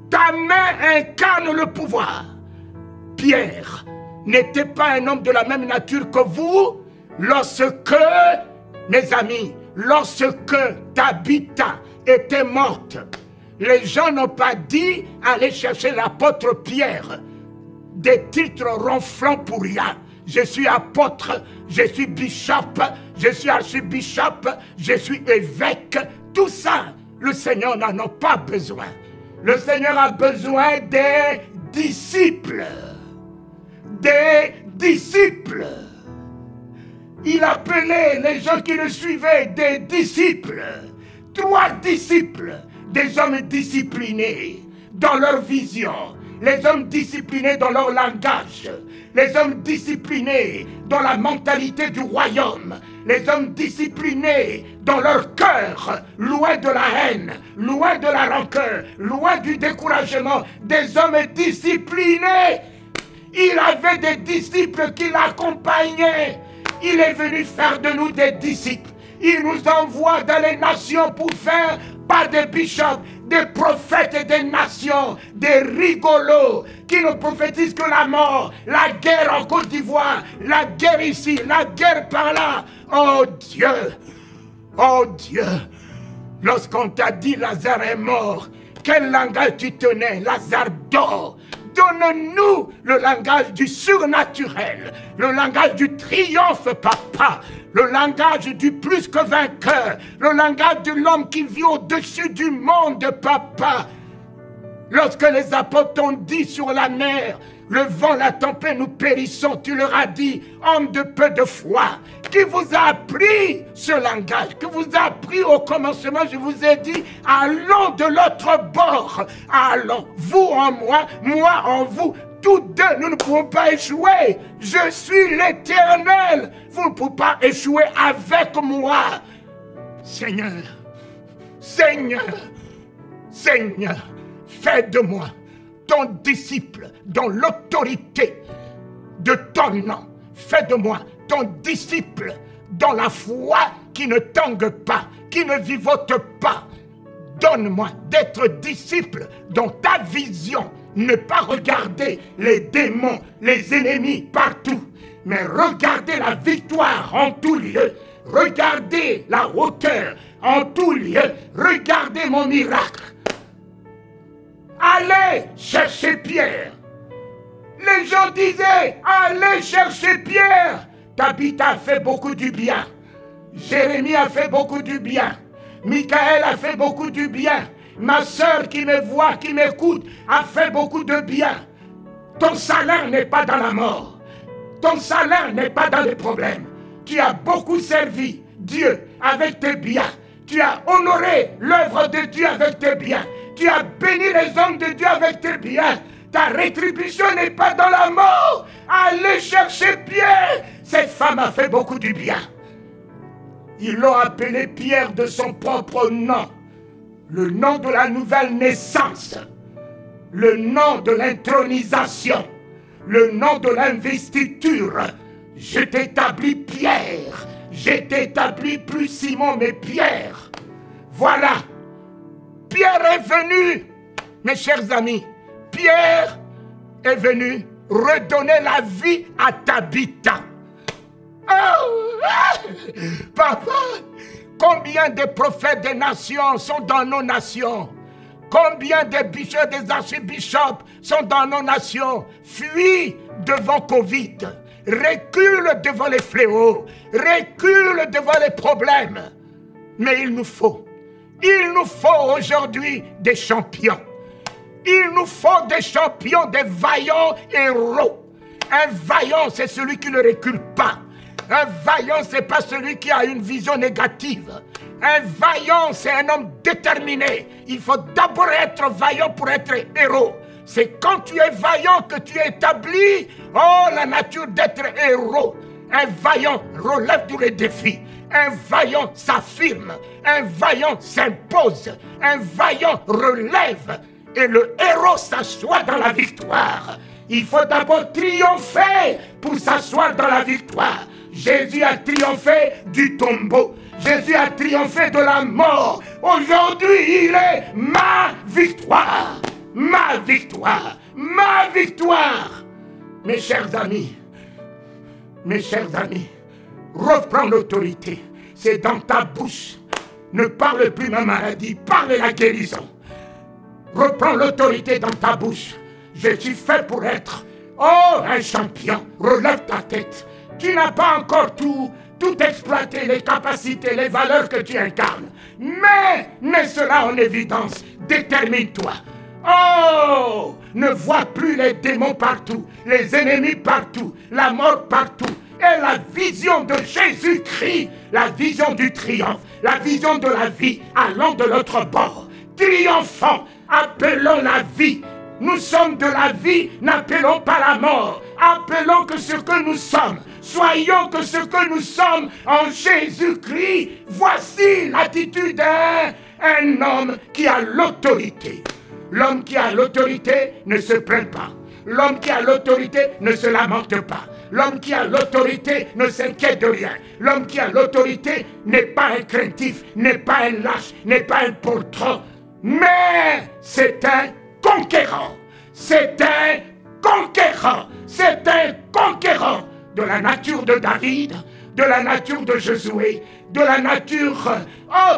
Ta main incarne le pouvoir. Pierre n'était pas un homme de la même nature que vous lorsque, mes amis, lorsque Tabitha était morte. Les gens n'ont pas dit aller chercher l'apôtre Pierre. Des titres ronflants pour rien. Je suis apôtre, je suis bishop, je suis archibishop, je suis évêque. Tout ça, le Seigneur n'en a pas besoin. Le Seigneur a besoin des disciples. Des disciples. Il appelait les gens qui le suivaient des disciples. 3 disciples, des hommes disciplinés dans leur vision. Les hommes disciplinés dans leur langage, les hommes disciplinés dans la mentalité du royaume, les hommes disciplinés dans leur cœur, loin de la haine, loin de la rancœur, loin du découragement, des hommes disciplinés. Il avait des disciples qui l'accompagnaient. Il est venu faire de nous des disciples. Il nous envoie dans les nations pour faire pas des bishops, des prophètes et des nations, des rigolos qui ne prophétisent que la mort, la guerre en Côte d'Ivoire, la guerre ici, la guerre par là. Oh Dieu, lorsqu'on t'a dit Lazare est mort, quel langage tu tenais? Lazare dort. Donne-nous le langage du surnaturel, le langage du triomphe, papa, le langage du plus que vainqueur, le langage de l'homme qui vit au-dessus du monde, papa. Lorsque les apôtres ont dit sur la mer, Le vent, la tempête, nous périssons. Tu leur as dit, homme de peu de foi, qui vous a appris ce langage, qui vous a appris au commencement, je vous ai dit, allons de l'autre bord. Allons, vous en moi, moi en vous. Tous deux, nous ne pouvons pas échouer. Je suis l'Éternel. Vous ne pouvez pas échouer avec moi. Seigneur, Seigneur, Seigneur, fais de moi ton disciple dans l'autorité de ton nom. Fais de moi ton disciple dans la foi qui ne tangue pas, qui ne vivote pas. Donne-moi d'être disciple dans ta vision. Ne pas regarder les démons, les ennemis partout, mais regarder la victoire en tout lieu. Regardez la hauteur en tout lieu. Regardez mon miracle. Allez chercher Pierre. Les gens disaient, allez chercher Pierre. Tabitha a fait beaucoup du bien. Jérémie a fait beaucoup du bien. Michael a fait beaucoup du bien. Ma soeur qui me voit, qui m'écoute, a fait beaucoup de bien. Ton salaire n'est pas dans la mort. Ton salaire n'est pas dans les problèmes. Tu as beaucoup servi Dieu avec tes biens. Tu as honoré l'œuvre de Dieu avec tes biens. Tu as béni les hommes de Dieu avec tes biens. Ta rétribution n'est pas dans la mort. Allez chercher Pierre. Cette femme a fait beaucoup du bien. Ils l'ont appelé Pierre de son propre nom. Le nom de la nouvelle naissance. Le nom de l'intronisation. Le nom de l'investiture. Je t'établis Pierre. Je t'établis plus Simon, mais Pierre. Voilà. Pierre est venu, mes chers amis. Pierre est venu redonner la vie à Tabitha. Oh, papa, combien de prophètes des nations sont dans nos nations? Combien de bishops, des archibishops sont dans nos nations? Fuis devant Covid. Recule devant les fléaux. Recule devant les problèmes. Mais il nous faut aujourd'hui des champions. Il nous faut des champions, des vaillants héros. Un vaillant, c'est celui qui ne recule pas. Un vaillant, ce n'est pas celui qui a une vision négative. Un vaillant, c'est un homme déterminé. Il faut d'abord être vaillant pour être héros. C'est quand tu es vaillant que tu établis la nature d'être héros. Un vaillant relève tous les défis. Un vaillant s'affirme. Un vaillant s'impose. Un vaillant relève. Et le héros s'assoit dans la victoire. Il faut d'abord triompher pour s'asseoir dans la victoire. Jésus a triomphé du tombeau. Jésus a triomphé de la mort. Aujourd'hui, il est ma victoire. Ma victoire. Ma victoire. Mes chers amis, reprends l'autorité. C'est dans ta bouche. Ne parle plus ma maladie, parle la guérison. Reprends l'autorité dans ta bouche. Je suis fait pour être, un champion. Relève ta tête. Tu n'as pas encore tout exploité, les capacités, les valeurs que tu incarnes. Mais, mets cela en évidence. Détermine-toi. Ne vois plus les démons partout, les ennemis partout, la mort partout. Et la vision de Jésus-Christ, la vision du triomphe, la vision de la vie, allant de l'autre bord. Triomphant, appelons la vie. Nous sommes de la vie, n'appelons pas la mort. Appelons que ce que nous sommes. Soyons que ce que nous sommes en Jésus-Christ. Voici l'attitude d'un homme qui a l'autorité. L'homme qui a l'autorité ne se plaint pas. L'homme qui a l'autorité ne se lamente pas. L'homme qui a l'autorité ne s'inquiète de rien. L'homme qui a l'autorité n'est pas un craintif, n'est pas un lâche, n'est pas un poltron. Mais c'est un conquérant. C'est un conquérant. C'est un conquérant de la nature de David, de la nature de Josué, de la nature,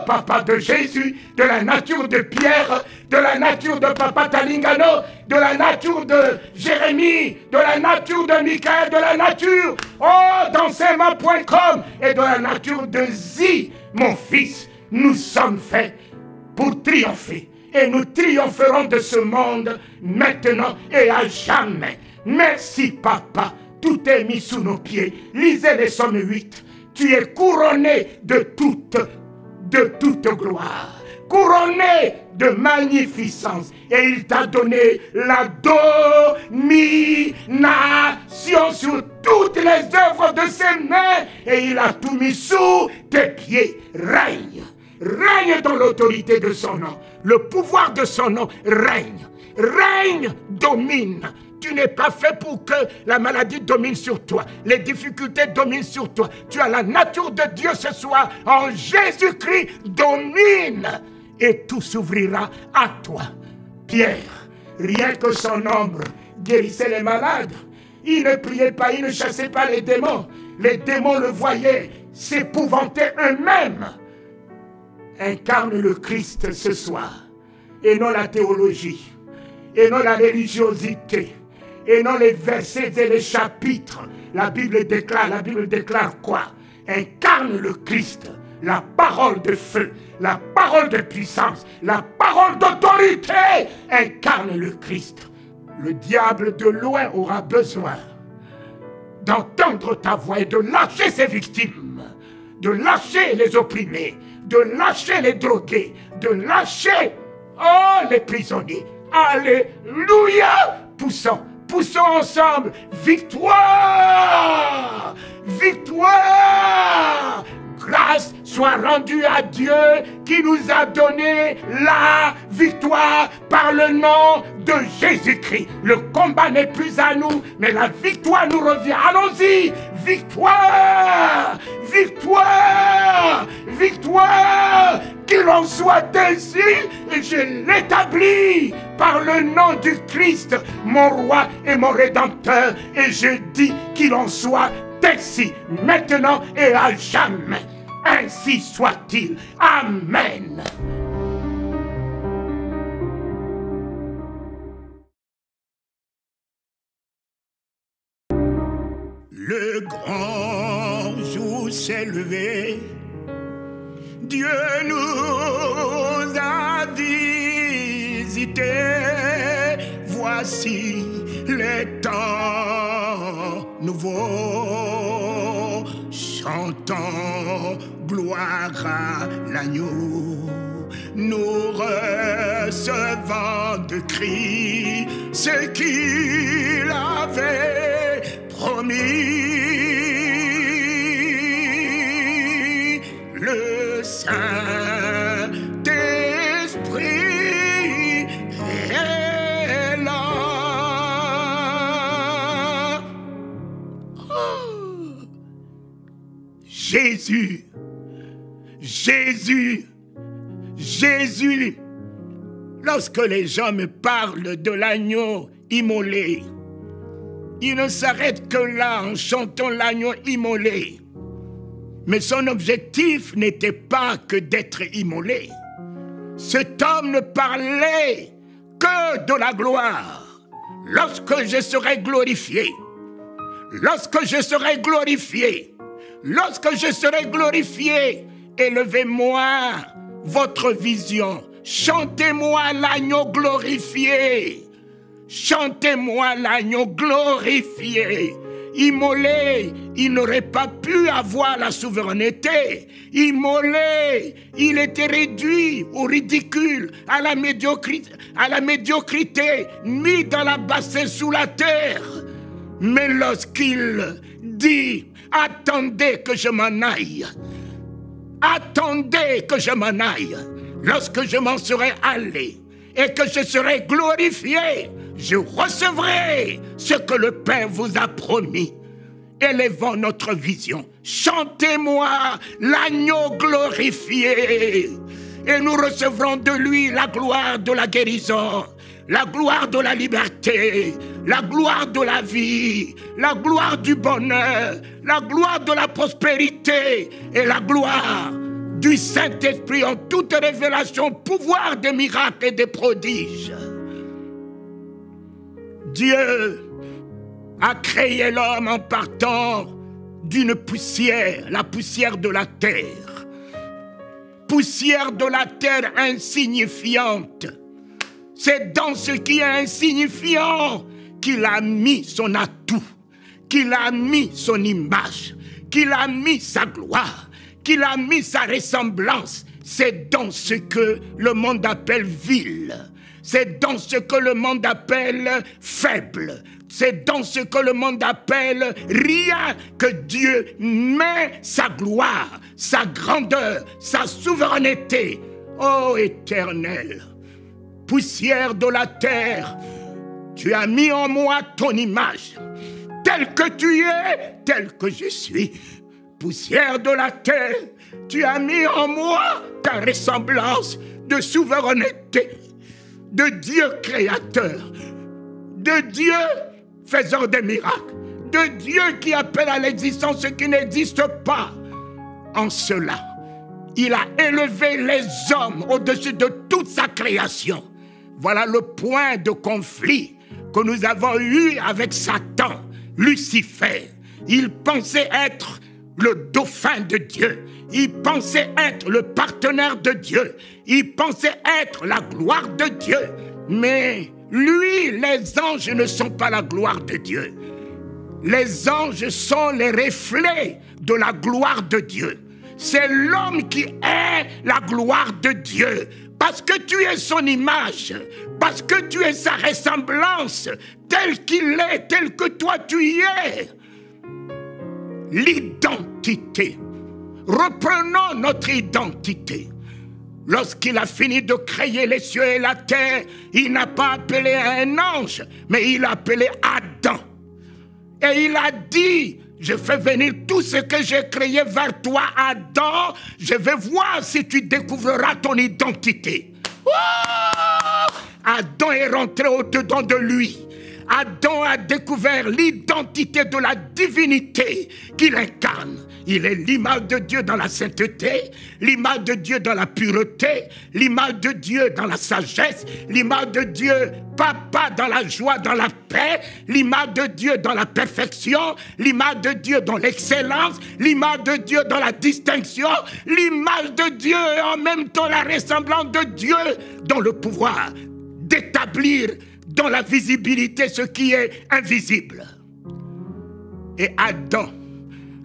papa de Jésus, de la nature de Pierre, de la nature de papa Talingano, de la nature de Jérémie, de la nature de Michael, de la nature, d'enseignement.com et de la nature de Zi, mon fils. Nous sommes faits pour triompher. Et nous triompherons de ce monde maintenant et à jamais. Merci, Papa. Tout est mis sous nos pieds. Lisez les psaumes 8. Tu es couronné de toute gloire. Couronné de magnificence. Et il t'a donné la domination sur toutes les œuvres de ses mains. Et il a tout mis sous tes pieds. Règne. Règne dans l'autorité de son nom. Le pouvoir de son nom règne. Règne, domine. Tu n'es pas fait pour que la maladie domine sur toi. Les difficultés dominent sur toi. Tu as la nature de Dieu ce soir. En Jésus-Christ, domine. Et tout s'ouvrira à toi. Pierre, rien que son ombre guérissait les malades. Il ne priait pas, il ne chassait pas les démons. Les démons le voyaient, s'épouvantaient eux-mêmes. Incarne le Christ ce soir. Et non la théologie. Et non la religiosité. Et non les versets et les chapitres. La Bible déclare quoi? Incarne le Christ. La parole de feu, la parole de puissance, la parole d'autorité incarne le Christ. Le diable de loin aura besoin d'entendre ta voix et de lâcher ses victimes, de lâcher les opprimés, de lâcher les drogués, de lâcher les prisonniers. Alléluia! Poussons ensemble. Victoire! Victoire! Grâce soit rendue à Dieu qui nous a donné la victoire par le nom de Jésus-Christ. Le combat n'est plus à nous, mais la victoire nous revient. Allons-y! Victoire! Victoire! Victoire! Qu'il en soit ainsi, et je l'établis par le nom du Christ, mon roi et mon rédempteur, et je dis qu'il en soit ainsi, maintenant et à jamais. Ainsi soit-il. Amen. Le grand jour s'est levé. Dieu nous a visités. Voici les temps nouveaux. Chantons gloire à l'agneau. Nous recevons de Christ ce qu'il avait promis. Le Saint-Esprit est là. Oh. Jésus, Jésus, Jésus. Lorsque les gens me parlent de l'agneau immolé, ils ne s'arrêtent que là en chantant l'agneau immolé. Mais son objectif n'était pas que d'être immolé. Cet homme ne parlait que de la gloire. Lorsque je serai glorifié, lorsque je serai glorifié, lorsque je serai glorifié, élevez-moi votre vision. Chantez-moi l'agneau glorifié. Chantez-moi l'agneau glorifié. Immolé, il n'aurait pas pu avoir la souveraineté. Immolé, il était réduit au ridicule, à la médiocrité, mis dans la bassesse sous la terre. Mais lorsqu'il dit, attendez que je m'en aille, attendez que je m'en aille, lorsque je m'en serai allé et que je serai glorifié, je recevrai ce que le Père vous a promis. Élevons notre vision. Chantez-moi l'agneau glorifié. Et nous recevrons de lui la gloire de la guérison, la gloire de la liberté, la gloire de la vie, la gloire du bonheur, la gloire de la prospérité et la gloire du Saint-Esprit en toute révélation, pouvoir des miracles et des prodiges. Dieu a créé l'homme en partant d'une poussière, la poussière de la terre. Poussière de la terre insignifiante. C'est dans ce qui est insignifiant qu'il a mis son atout, qu'il a mis son image, qu'il a mis sa gloire, qu'il a mis sa ressemblance. C'est dans ce que le monde appelle vil. C'est dans ce que le monde appelle faible. C'est dans ce que le monde appelle rien que Dieu met sa gloire, sa grandeur, sa souveraineté. Ô Éternel, poussière de la terre, tu as mis en moi ton image. Tel que tu es, tel que je suis. Poussière de la terre, tu as mis en moi ta ressemblance de souveraineté, de Dieu créateur, de Dieu faiseur des miracles, de Dieu qui appelle à l'existence ce qui n'existe pas. En cela, il a élevé les hommes au-dessus de toute sa création. Voilà le point de conflit que nous avons eu avec Satan, Lucifer. Il pensait être le dauphin de Dieu. Il pensait être le partenaire de Dieu. Il pensait être la gloire de Dieu. Mais lui, les anges ne sont pas la gloire de Dieu. Les anges sont les reflets de la gloire de Dieu. C'est l'homme qui est la gloire de Dieu. Parce que tu es son image, parce que tu es sa ressemblance, tel qu'il est, tel que toi tu y es. L'identité. Reprenons notre identité. Lorsqu'il a fini de créer les cieux et la terre, il n'a pas appelé un ange, mais il a appelé Adam. Et il a dit, je fais venir tout ce que j'ai créé vers toi, Adam. Je vais voir si tu découvriras ton identité. Oh! Adam est rentré au-dedans de lui. Adam a découvert l'identité de la divinité qu'il incarne. Il est l'image de Dieu dans la sainteté, l'image de Dieu dans la pureté, l'image de Dieu dans la sagesse, l'image de Dieu, papa, dans la joie, dans la paix, l'image de Dieu dans la perfection, l'image de Dieu dans l'excellence, l'image de Dieu dans la distinction, l'image de Dieu et en même temps la ressemblance de Dieu dans le pouvoir d'établir dans la visibilité ce qui est invisible. Et Adam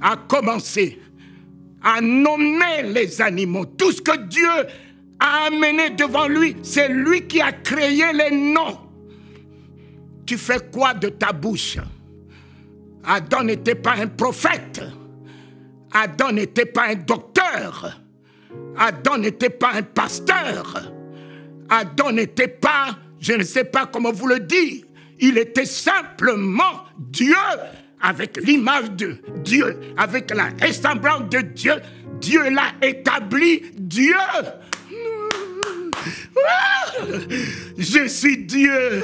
a commencé à nommer les animaux. Tout ce que Dieu a amené devant lui, c'est lui qui a créé les noms. Tu fais quoi de ta bouche? Adam n'était pas un prophète. Adam n'était pas un docteur. Adam n'était pas un pasteur. Adam n'était pas, je ne sais pas comment vous le dire, il était simplement Dieu, avec l'image de Dieu, avec la ressemblance de Dieu. Dieu l'a établi, Dieu. Je suis Dieu,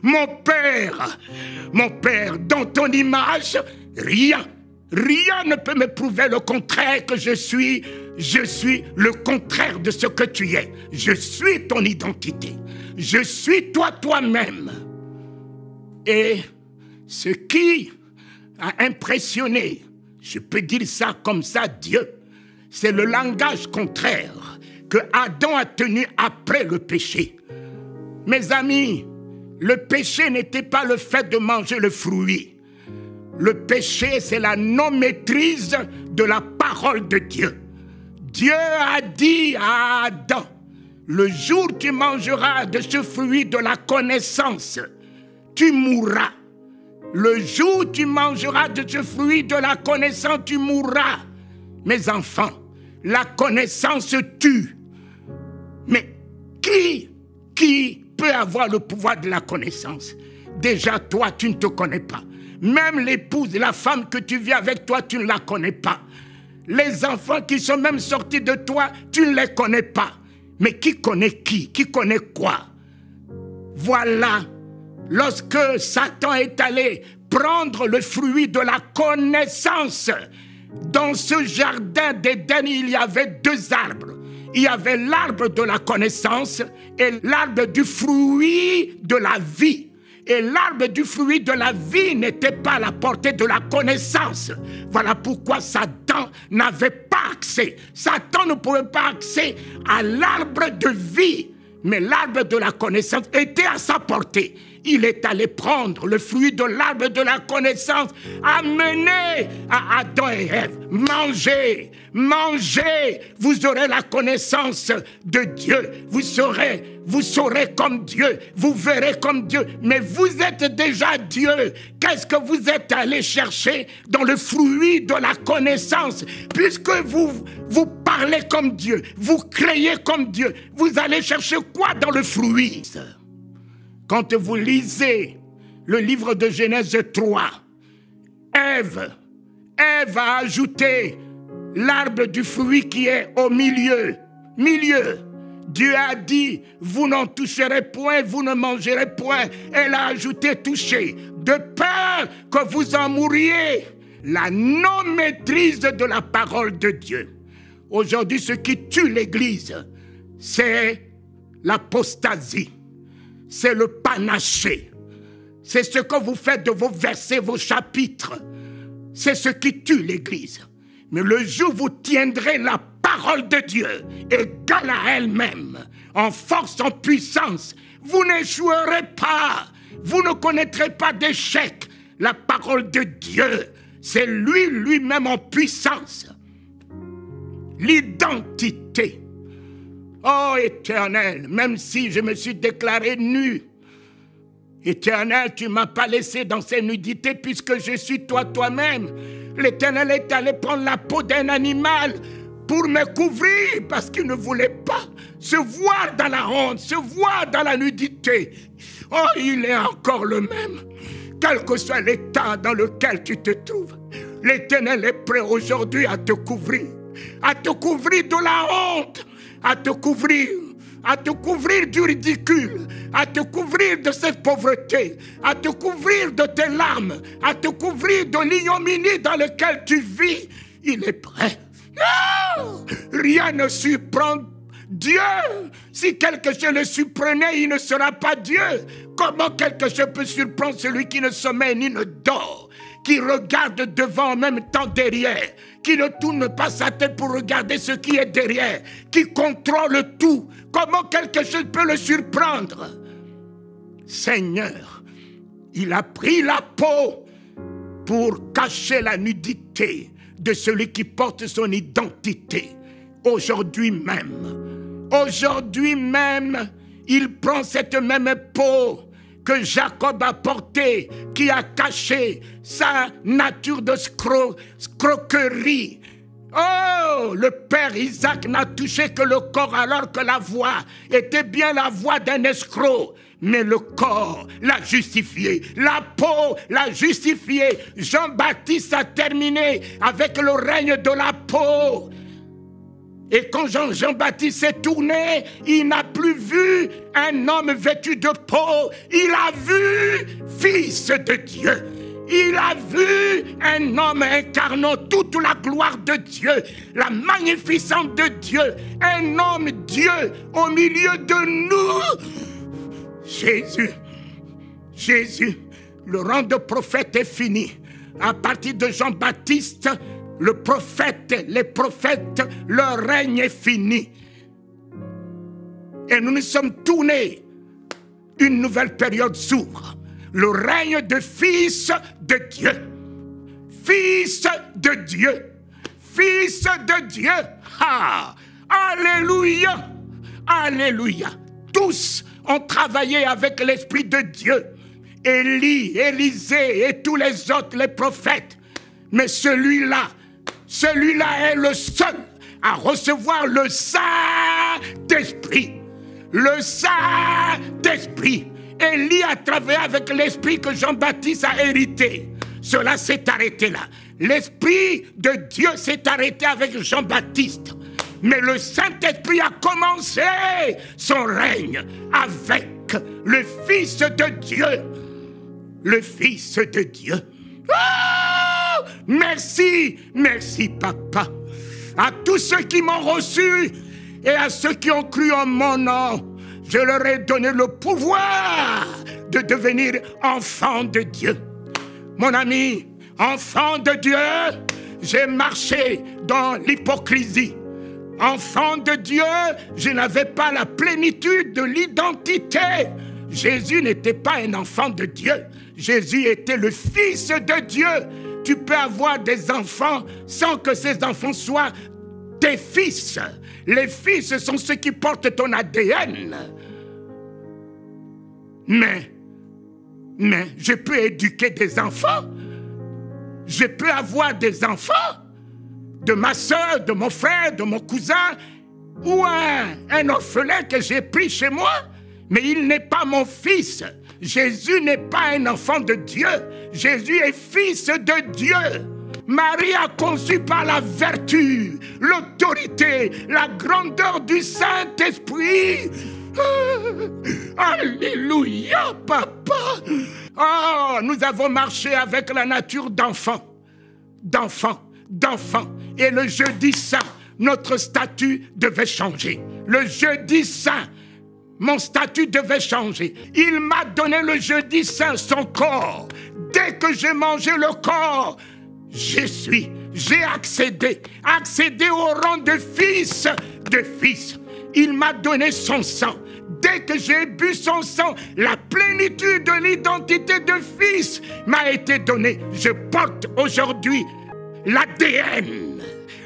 mon Père, dans ton image, rien ne peut me prouver le contraire que je suis le contraire de ce que tu es. Je suis ton identité, je suis toi-même. Et ce qui a impressionné, je peux dire ça comme ça, Dieu, c'est le langage contraire que Adam a tenu après le péché. Mes amis, le péché n'était pas le fait de manger le fruit. Le péché, c'est la non-maîtrise de la parole de Dieu. Dieu a dit à Adam, le jour où tu mangeras de ce fruit de la connaissance, tu mourras. Le jour où tu mangeras de ce fruit de la connaissance, tu mourras. Mes enfants, la connaissance tue. Mais qui peut avoir le pouvoir de la connaissance? Déjà, toi, tu ne te connais pas. Même l'épouse, la femme que tu vis avec toi, tu ne la connais pas. Les enfants qui sont même sortis de toi, tu ne les connais pas. Mais qui connaît qui? Qui connaît quoi? Voilà. Lorsque Satan est allé prendre le fruit de la connaissance, dans ce jardin d'Éden, il y avait deux arbres. Il y avait l'arbre de la connaissance et l'arbre du fruit de la vie. Et l'arbre du fruit de la vie n'était pas à la portée de la connaissance. Voilà pourquoi Satan n'avait pas accès. Satan ne pouvait pas accéder à l'arbre de vie. Mais l'arbre de la connaissance était à sa portée. Il est allé prendre le fruit de l'arbre de la connaissance, amener à Adam et Ève. Mangez, mangez, vous aurez la connaissance de Dieu. Vous saurez comme Dieu, vous verrez comme Dieu. Mais vous êtes déjà Dieu. Qu'est-ce que vous êtes allé chercher dans le fruit de la connaissance? Puisque vous parlez comme Dieu, vous créez comme Dieu, vous allez chercher quoi dans le fruit? Quand vous lisez le livre de Genèse 3, Ève a ajouté l'arbre du fruit qui est au milieu. Dieu a dit, vous n'en toucherez point, vous ne mangerez point. Elle a ajouté toucher, de peur que vous en mouriez. La non-maîtrise de la parole de Dieu. Aujourd'hui, ce qui tue l'Église, c'est l'apostasie. C'est le panaché. C'est ce que vous faites de vos versets, vos chapitres. C'est ce qui tue l'Église. Mais le jour où vous tiendrez la parole de Dieu, égale à elle-même, en force, en puissance, vous n'échouerez pas. Vous ne connaîtrez pas d'échec. La parole de Dieu, c'est lui-même en puissance. L'identité. Oh Éternel, même si je me suis déclaré nu, Éternel, tu ne m'as pas laissé dans ces nudités puisque je suis toi-même. L'Éternel est allé prendre la peau d'un animal pour me couvrir parce qu'il ne voulait pas se voir dans la honte, se voir dans la nudité. Oh, il est encore le même. Quel que soit l'état dans lequel tu te trouves, l'Éternel est prêt aujourd'hui à te couvrir de la honte, à te couvrir du ridicule, à te couvrir de cette pauvreté, à te couvrir de tes larmes, à te couvrir de l'ignominie dans laquelle tu vis. Il est prêt. Non! Rien ne surprend Dieu. Si quelque chose le surprenait, il ne sera pas Dieu. Comment quelque chose peut surprendre celui qui ne sommeille ni ne dort, qui regarde devant en même temps derrière, qui ne tourne pas sa tête pour regarder ce qui est derrière, qui contrôle tout? Comment quelque chose peut le surprendre? Seigneur, il a pris la peau pour cacher la nudité de celui qui porte son identité. Aujourd'hui même, il prend cette même peau que Jacob a portée, qui a caché sa nature de scroquerie. Oh, le père Isaac n'a touché que le corps alors que la voix était bien la voix d'un escroc. Mais le corps l'a justifié, la peau l'a justifié. Jean-Baptiste a terminé avec le règne de la peau. Et quand Jean-Baptiste s'est tourné, il n'a plus vu un homme vêtu de peau. Il a vu Fils de Dieu. Il a vu un homme incarnant toute la gloire de Dieu, la magnificence de Dieu, un homme Dieu au milieu de nous. Jésus, le rang de prophète est fini. À partir de Jean-Baptiste, les prophètes, leur règne est fini. Et nous nous sommes tournés. Une nouvelle période s'ouvre. Le règne de Fils de Dieu. Fils de Dieu. Fils de Dieu. Ah, alléluia. Alléluia. Tous ont travaillé avec l'Esprit de Dieu. Élie, Élisée et tous les autres, les prophètes. Mais celui-là est le seul à recevoir le Saint-Esprit. Le Saint-Esprit. Élie a travaillé avec l'Esprit que Jean-Baptiste a hérité. Cela s'est arrêté là. L'Esprit de Dieu s'est arrêté avec Jean-Baptiste. Mais le Saint-Esprit a commencé son règne avec le Fils de Dieu. Le Fils de Dieu. Oh, merci, merci papa. À tous ceux qui m'ont reçu et à ceux qui ont cru en mon nom, je leur ai donné le pouvoir de devenir enfant de Dieu. Mon ami, enfant de Dieu, j'ai marché dans l'hypocrisie. Enfant de Dieu, je n'avais pas la plénitude de l'identité. Jésus n'était pas un enfant de Dieu. Jésus était le Fils de Dieu. Tu peux avoir des enfants sans que ces enfants soient tes fils. Les fils sont ceux qui portent ton ADN. Mais je peux éduquer des enfants. Je peux avoir des enfants de ma soeur, de mon frère, de mon cousin ou un orphelin que j'ai pris chez moi. Mais il n'est pas mon fils. Jésus n'est pas un enfant de Dieu. Jésus est fils de Dieu. Marie a conçu par la vertu, l'autorité, la grandeur du Saint-Esprit. Alléluia, papa. Oh, nous avons marché avec la nature d'enfant. Et le jeudi saint, notre statut devait changer. Le jeudi saint, mon statut devait changer. Il m'a donné le jeudi saint son corps. Dès que j'ai mangé le corps, j'ai accédé au rang de fils. Il m'a donné son sang. Dès que j'ai bu son sang, la plénitude de l'identité de fils m'a été donnée. Je porte aujourd'hui l'ADN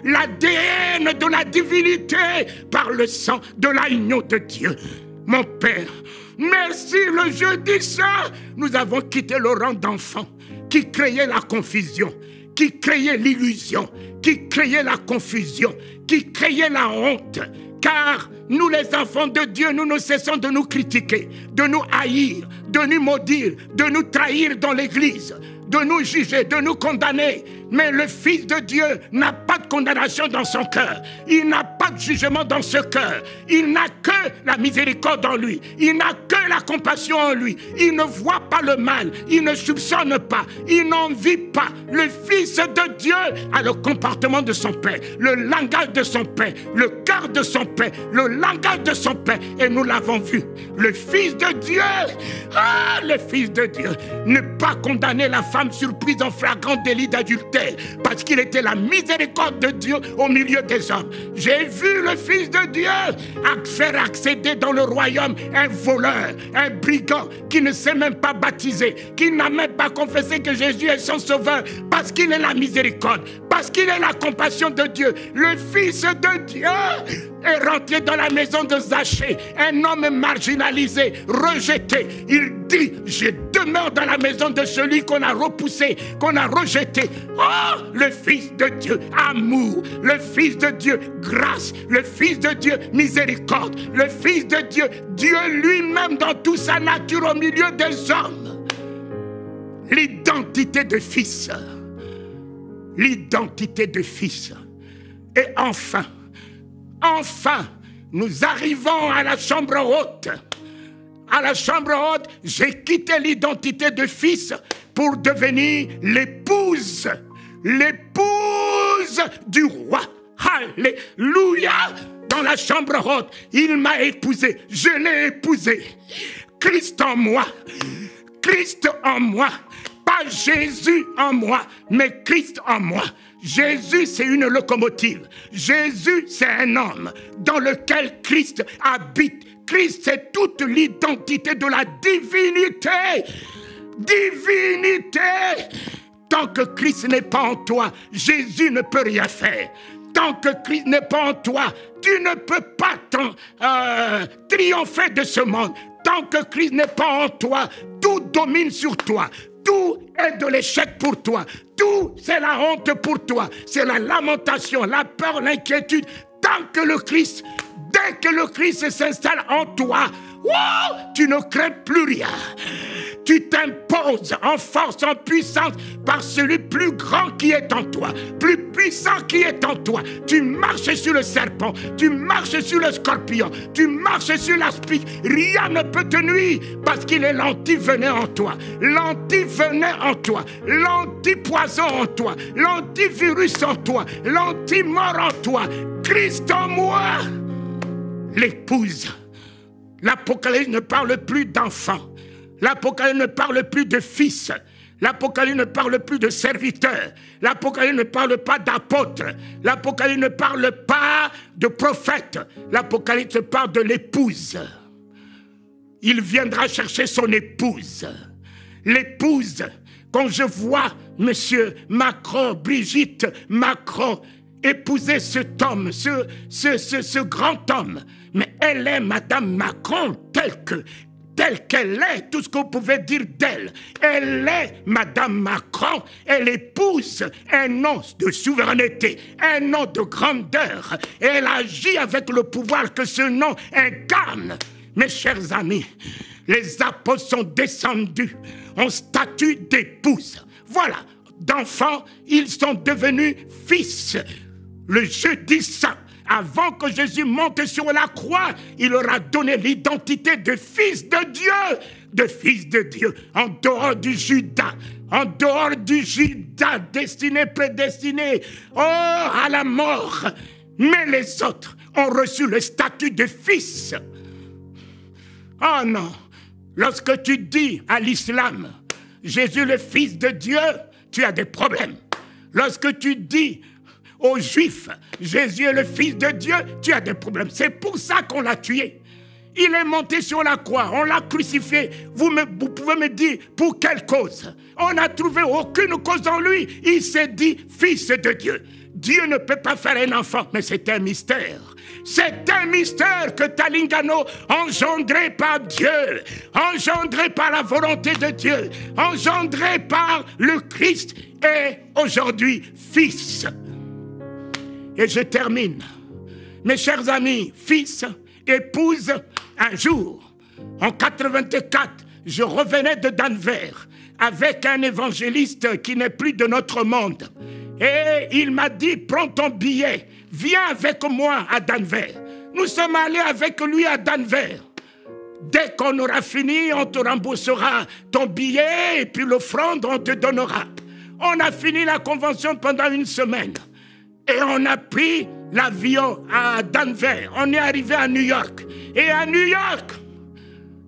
de la divinité par le sang de l'agneau de Dieu. Mon Père, merci, le jeudi saint, nous avons quitté le rang d'enfant qui créait la confusion, qui créait l'illusion, qui créait la confusion, qui créait la honte. Car nous, les enfants de Dieu, nous ne cessons de nous critiquer, de nous haïr, de nous maudire, de nous trahir dans l'église, de nous juger, de nous condamner. Mais le Fils de Dieu n'a pas de condamnation dans son cœur. Il n'a pas de jugement dans ce cœur. Il n'a que la miséricorde en lui. Il n'a que la compassion en lui. Il ne voit pas le mal. Il ne soupçonne pas. Il n'envie pas. Le Fils de Dieu a le comportement de son Père, le langage de son Père, le cœur de son Père, le langage de son Père. Et nous l'avons vu. Le Fils de Dieu, le Fils de Dieu, ne pas condamner la femme surprise en flagrant délit d'adultère, parce qu'il était la miséricorde de Dieu au milieu des hommes. J'ai vu le Fils de Dieu faire accéder dans le royaume un voleur, un brigand qui ne s'est même pas baptisé, qui n'a même pas confessé que Jésus est son sauveur, parce qu'il est la miséricorde, parce qu'il est la compassion de Dieu. Le Fils de Dieu est rentré dans la maison de Zachée, un homme marginalisé, rejeté. Il dit: je demeure dans la maison de celui qu'on a repoussé, qu'on a rejeté. Oh, le Fils de Dieu, amour. Le Fils de Dieu, grâce. Le Fils de Dieu, miséricorde. Le Fils de Dieu, Dieu lui-même dans toute sa nature au milieu des hommes. L'identité de fils. L'identité de fils. Et enfin, nous arrivons à la chambre haute. À la chambre haute, j'ai quitté l'identité de fils pour devenir l'épouse du roi. Alléluia! Dans la chambre haute, il m'a épousé, je l'ai épousé. Christ en moi, pas Jésus en moi, mais Christ en moi. Jésus, c'est une locomotive. Jésus, c'est un homme dans lequel Christ habite. Christ, c'est toute l'identité de la divinité. Tant que Christ n'est pas en toi, Jésus ne peut rien faire. Tant que Christ n'est pas en toi, tu ne peux pas triompher de ce monde. Tant que Christ n'est pas en toi, tout domine sur toi. Tout est de l'échec pour toi. Tout, c'est la honte pour toi. C'est la lamentation, la peur, l'inquiétude. Tant que le Christ, dès que le Christ s'installe en toi, wow, tu ne crains plus rien. Tu t'imposes en force, en puissance par celui plus grand qui est en toi, plus puissant qui est en toi. Tu marches sur le serpent, tu marches sur le scorpion, tu marches sur l'aspic. Rien ne peut te nuire parce qu'il est l'antivenin en toi, l'antivenin en toi, l'antipoison en toi, l'antivirus en toi, l'antimort en toi. Christ en moi, l'épouse. L'Apocalypse ne parle plus d'enfant. L'Apocalypse ne parle plus de fils. L'Apocalypse ne parle plus de serviteurs. L'Apocalypse ne parle pas d'apôtres. L'Apocalypse ne parle pas de prophètes. L'Apocalypse parle de l'épouse. Il viendra chercher son épouse. L'épouse, quand je vois monsieur Macron, Brigitte Macron, épouser cet homme, ce grand homme, mais elle est Madame Macron telle qu'elle est, tout ce que vous pouvez dire d'elle. Elle est Madame Macron, elle épouse un nom de souveraineté, un nom de grandeur. Et elle agit avec le pouvoir que ce nom incarne. Mes chers amis, les apôtres sont descendus en statut d'épouse. Voilà, d'enfants, ils sont devenus fils. Le jeudi saint, avant que Jésus monte sur la croix, il leur a donné l'identité de fils de Dieu, en dehors du Judas, destiné, prédestiné, à la mort. Mais les autres ont reçu le statut de fils. Oh non, lorsque tu dis à l'islam, Jésus le fils de Dieu, tu as des problèmes. Lorsque tu dis aux Juifs, Jésus est le Fils de Dieu, tu as des problèmes. C'est pour ça qu'on l'a tué. Il est monté sur la croix, on l'a crucifié. Vous pouvez me dire, pour quelle cause? On n'a trouvé aucune cause en lui. Il s'est dit Fils de Dieu. Dieu ne peut pas faire un enfant, mais c'est un mystère. C'est un mystère que Talingano, engendré par Dieu, engendré par la volonté de Dieu, engendré par le Christ, est aujourd'hui Fils. Et je termine. Mes chers amis, fils, épouse, un jour, en 84, je revenais de Denver avec un évangéliste qui n'est plus de notre monde. Et il m'a dit, prends ton billet, viens avec moi à Denver. Nous sommes allés avec lui à Denver. Dès qu'on aura fini, on te remboursera ton billet et puis l'offrande, on te donnera. On a fini la convention pendant une semaine. Et on a pris l'avion à Denver. On est arrivé à New York. Et à New York,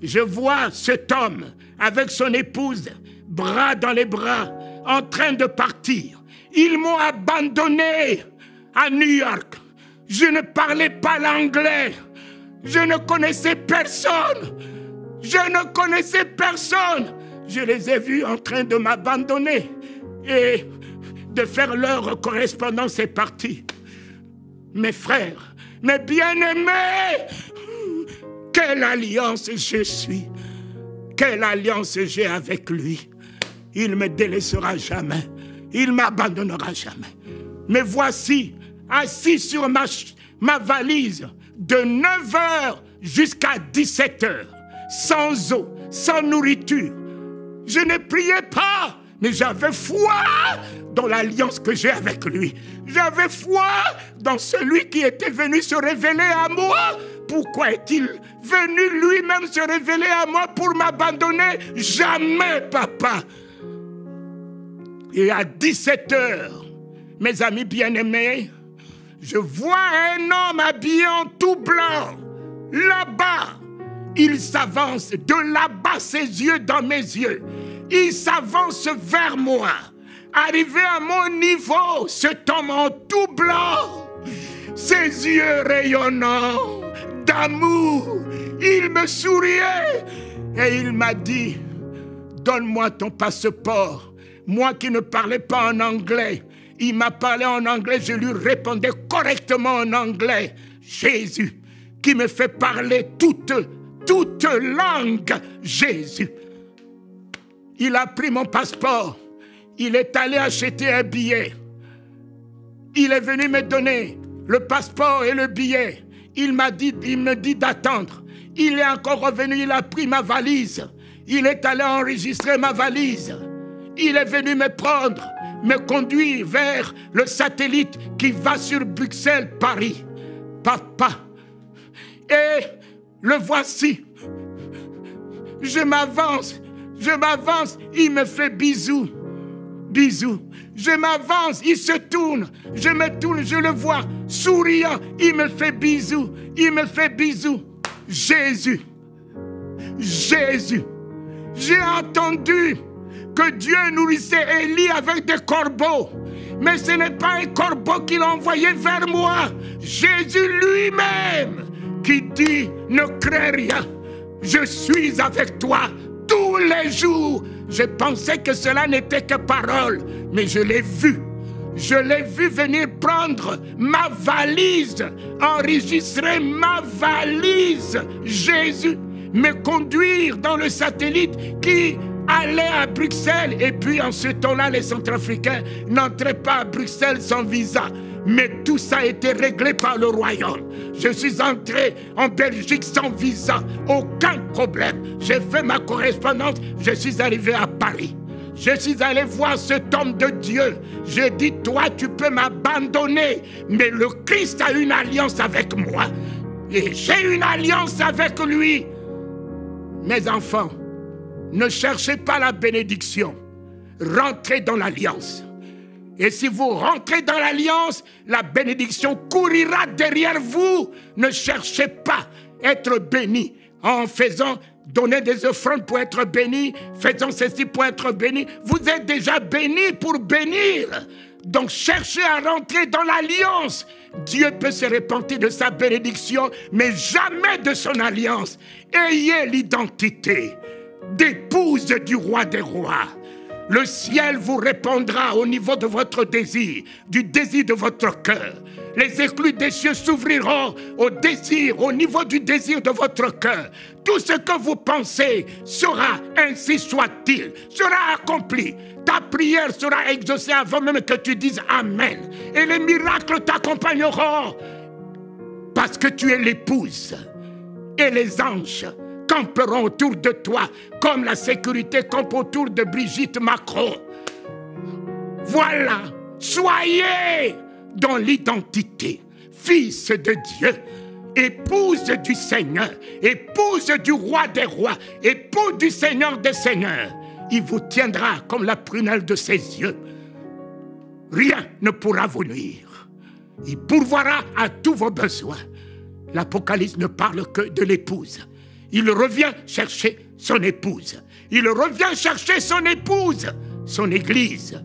je vois cet homme avec son épouse, bras dans les bras, en train de partir. Ils m'ont abandonné à New York. Je ne parlais pas l'anglais. Je ne connaissais personne. Je les ai vus en train de m'abandonner. Et de faire leur correspondance est partie. Mes frères, mes bien-aimés, quelle alliance je suis, quelle alliance j'ai avec lui. Il ne me délaissera jamais, il ne m'abandonnera jamais. Mais voici, assis sur ma valise, de 9h jusqu'à 17h, sans eau, sans nourriture. Je ne priais pas, mais j'avais foi dans l'alliance que j'ai avec lui. J'avais foi dans celui qui était venu se révéler à moi. Pourquoi est-il venu lui-même se révéler à moi pour m'abandonner? Jamais, papa. Et à 17h, mes amis bien-aimés, je vois un homme habillé en tout blanc. Là-bas, il s'avance. De là-bas, ses yeux dans mes yeux. Il s'avance vers moi. Arrivé à mon niveau, cet homme en tout blanc, ses yeux rayonnants d'amour, il me souriait et il m'a dit, donne-moi ton passeport. Moi qui ne parlais pas en anglais, il m'a parlé en anglais, je lui répondais correctement en anglais. Jésus, qui me fait parler toute langue, Jésus. Il a pris mon passeport. Il est allé acheter un billet. Il est venu me donner le passeport et le billet. Il me dit d'attendre. Il est encore revenu, il a pris ma valise. Il est allé enregistrer ma valise. Il est venu me prendre, me conduire vers le satellite qui va sur Bruxelles, Paris. Papa. Et le voici. Je m'avance, il me fait bisous. Bisous. Je m'avance, il se tourne. Je me tourne, je le vois, souriant. Il me fait bisous. Jésus. J'ai entendu que Dieu nourrissait Élie avec des corbeaux. Mais ce n'est pas un corbeau qu'il a envoyé vers moi. Jésus lui-même qui dit, ne crains rien, je suis avec toi tous les jours. Je pensais que cela n'était que parole, mais je l'ai vu. Je l'ai vu venir prendre ma valise, enregistrer ma valise. Jésus me conduire dans le satellite qui allait à Bruxelles. Et puis en ce temps-là, les Centrafricains n'entraient pas à Bruxelles sans visa. Mais tout ça a été réglé par le royaume. Je suis entré en Belgique sans visa, aucun problème. J'ai fait ma correspondance, je suis arrivé à Paris. Je suis allé voir cet homme de Dieu. J'ai dit, toi, tu peux m'abandonner, mais le Christ a une alliance avec moi. Et j'ai une alliance avec lui. Mes enfants, ne cherchez pas la bénédiction. Rentrez dans l'alliance. Et si vous rentrez dans l'alliance, la bénédiction courira derrière vous. Ne cherchez pas à être béni en faisant donner des offrandes pour être béni, faisant ceci pour être béni. Vous êtes déjà béni pour bénir. Donc cherchez à rentrer dans l'alliance. Dieu peut se repentir de sa bénédiction, mais jamais de son alliance. Ayez l'identité d'épouse du roi des rois. Le ciel vous répondra au niveau de votre désir, du désir de votre cœur. Les écluses des cieux s'ouvriront au désir, au niveau du désir de votre cœur. Tout ce que vous pensez sera, ainsi soit-il, sera accompli. Ta prière sera exaucée avant même que tu dises Amen. Et les miracles t'accompagneront. Parce que tu es l'épouse. Et les anges camperont autour de toi, comme la sécurité campe autour de Brigitte Macron. Voilà, soyez dans l'identité, fils de Dieu, épouse du Seigneur, épouse du roi des rois, épouse du Seigneur des seigneurs. Il vous tiendra comme la prunelle de ses yeux. Rien ne pourra vous nuire. Il pourvoira à tous vos besoins. L'Apocalypse ne parle que de l'épouse. Il revient chercher son épouse. Il revient chercher son épouse, son église,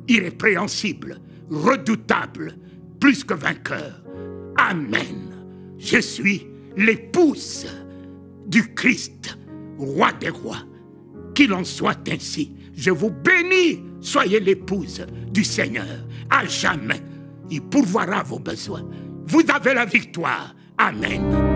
irrépréhensible, redoutable, plus que vainqueur. Amen. Je suis l'épouse du Christ, roi des rois. Qu'il en soit ainsi. Je vous bénis. Soyez l'épouse du Seigneur. À jamais. Il pourvoira vos besoins. Vous avez la victoire. Amen.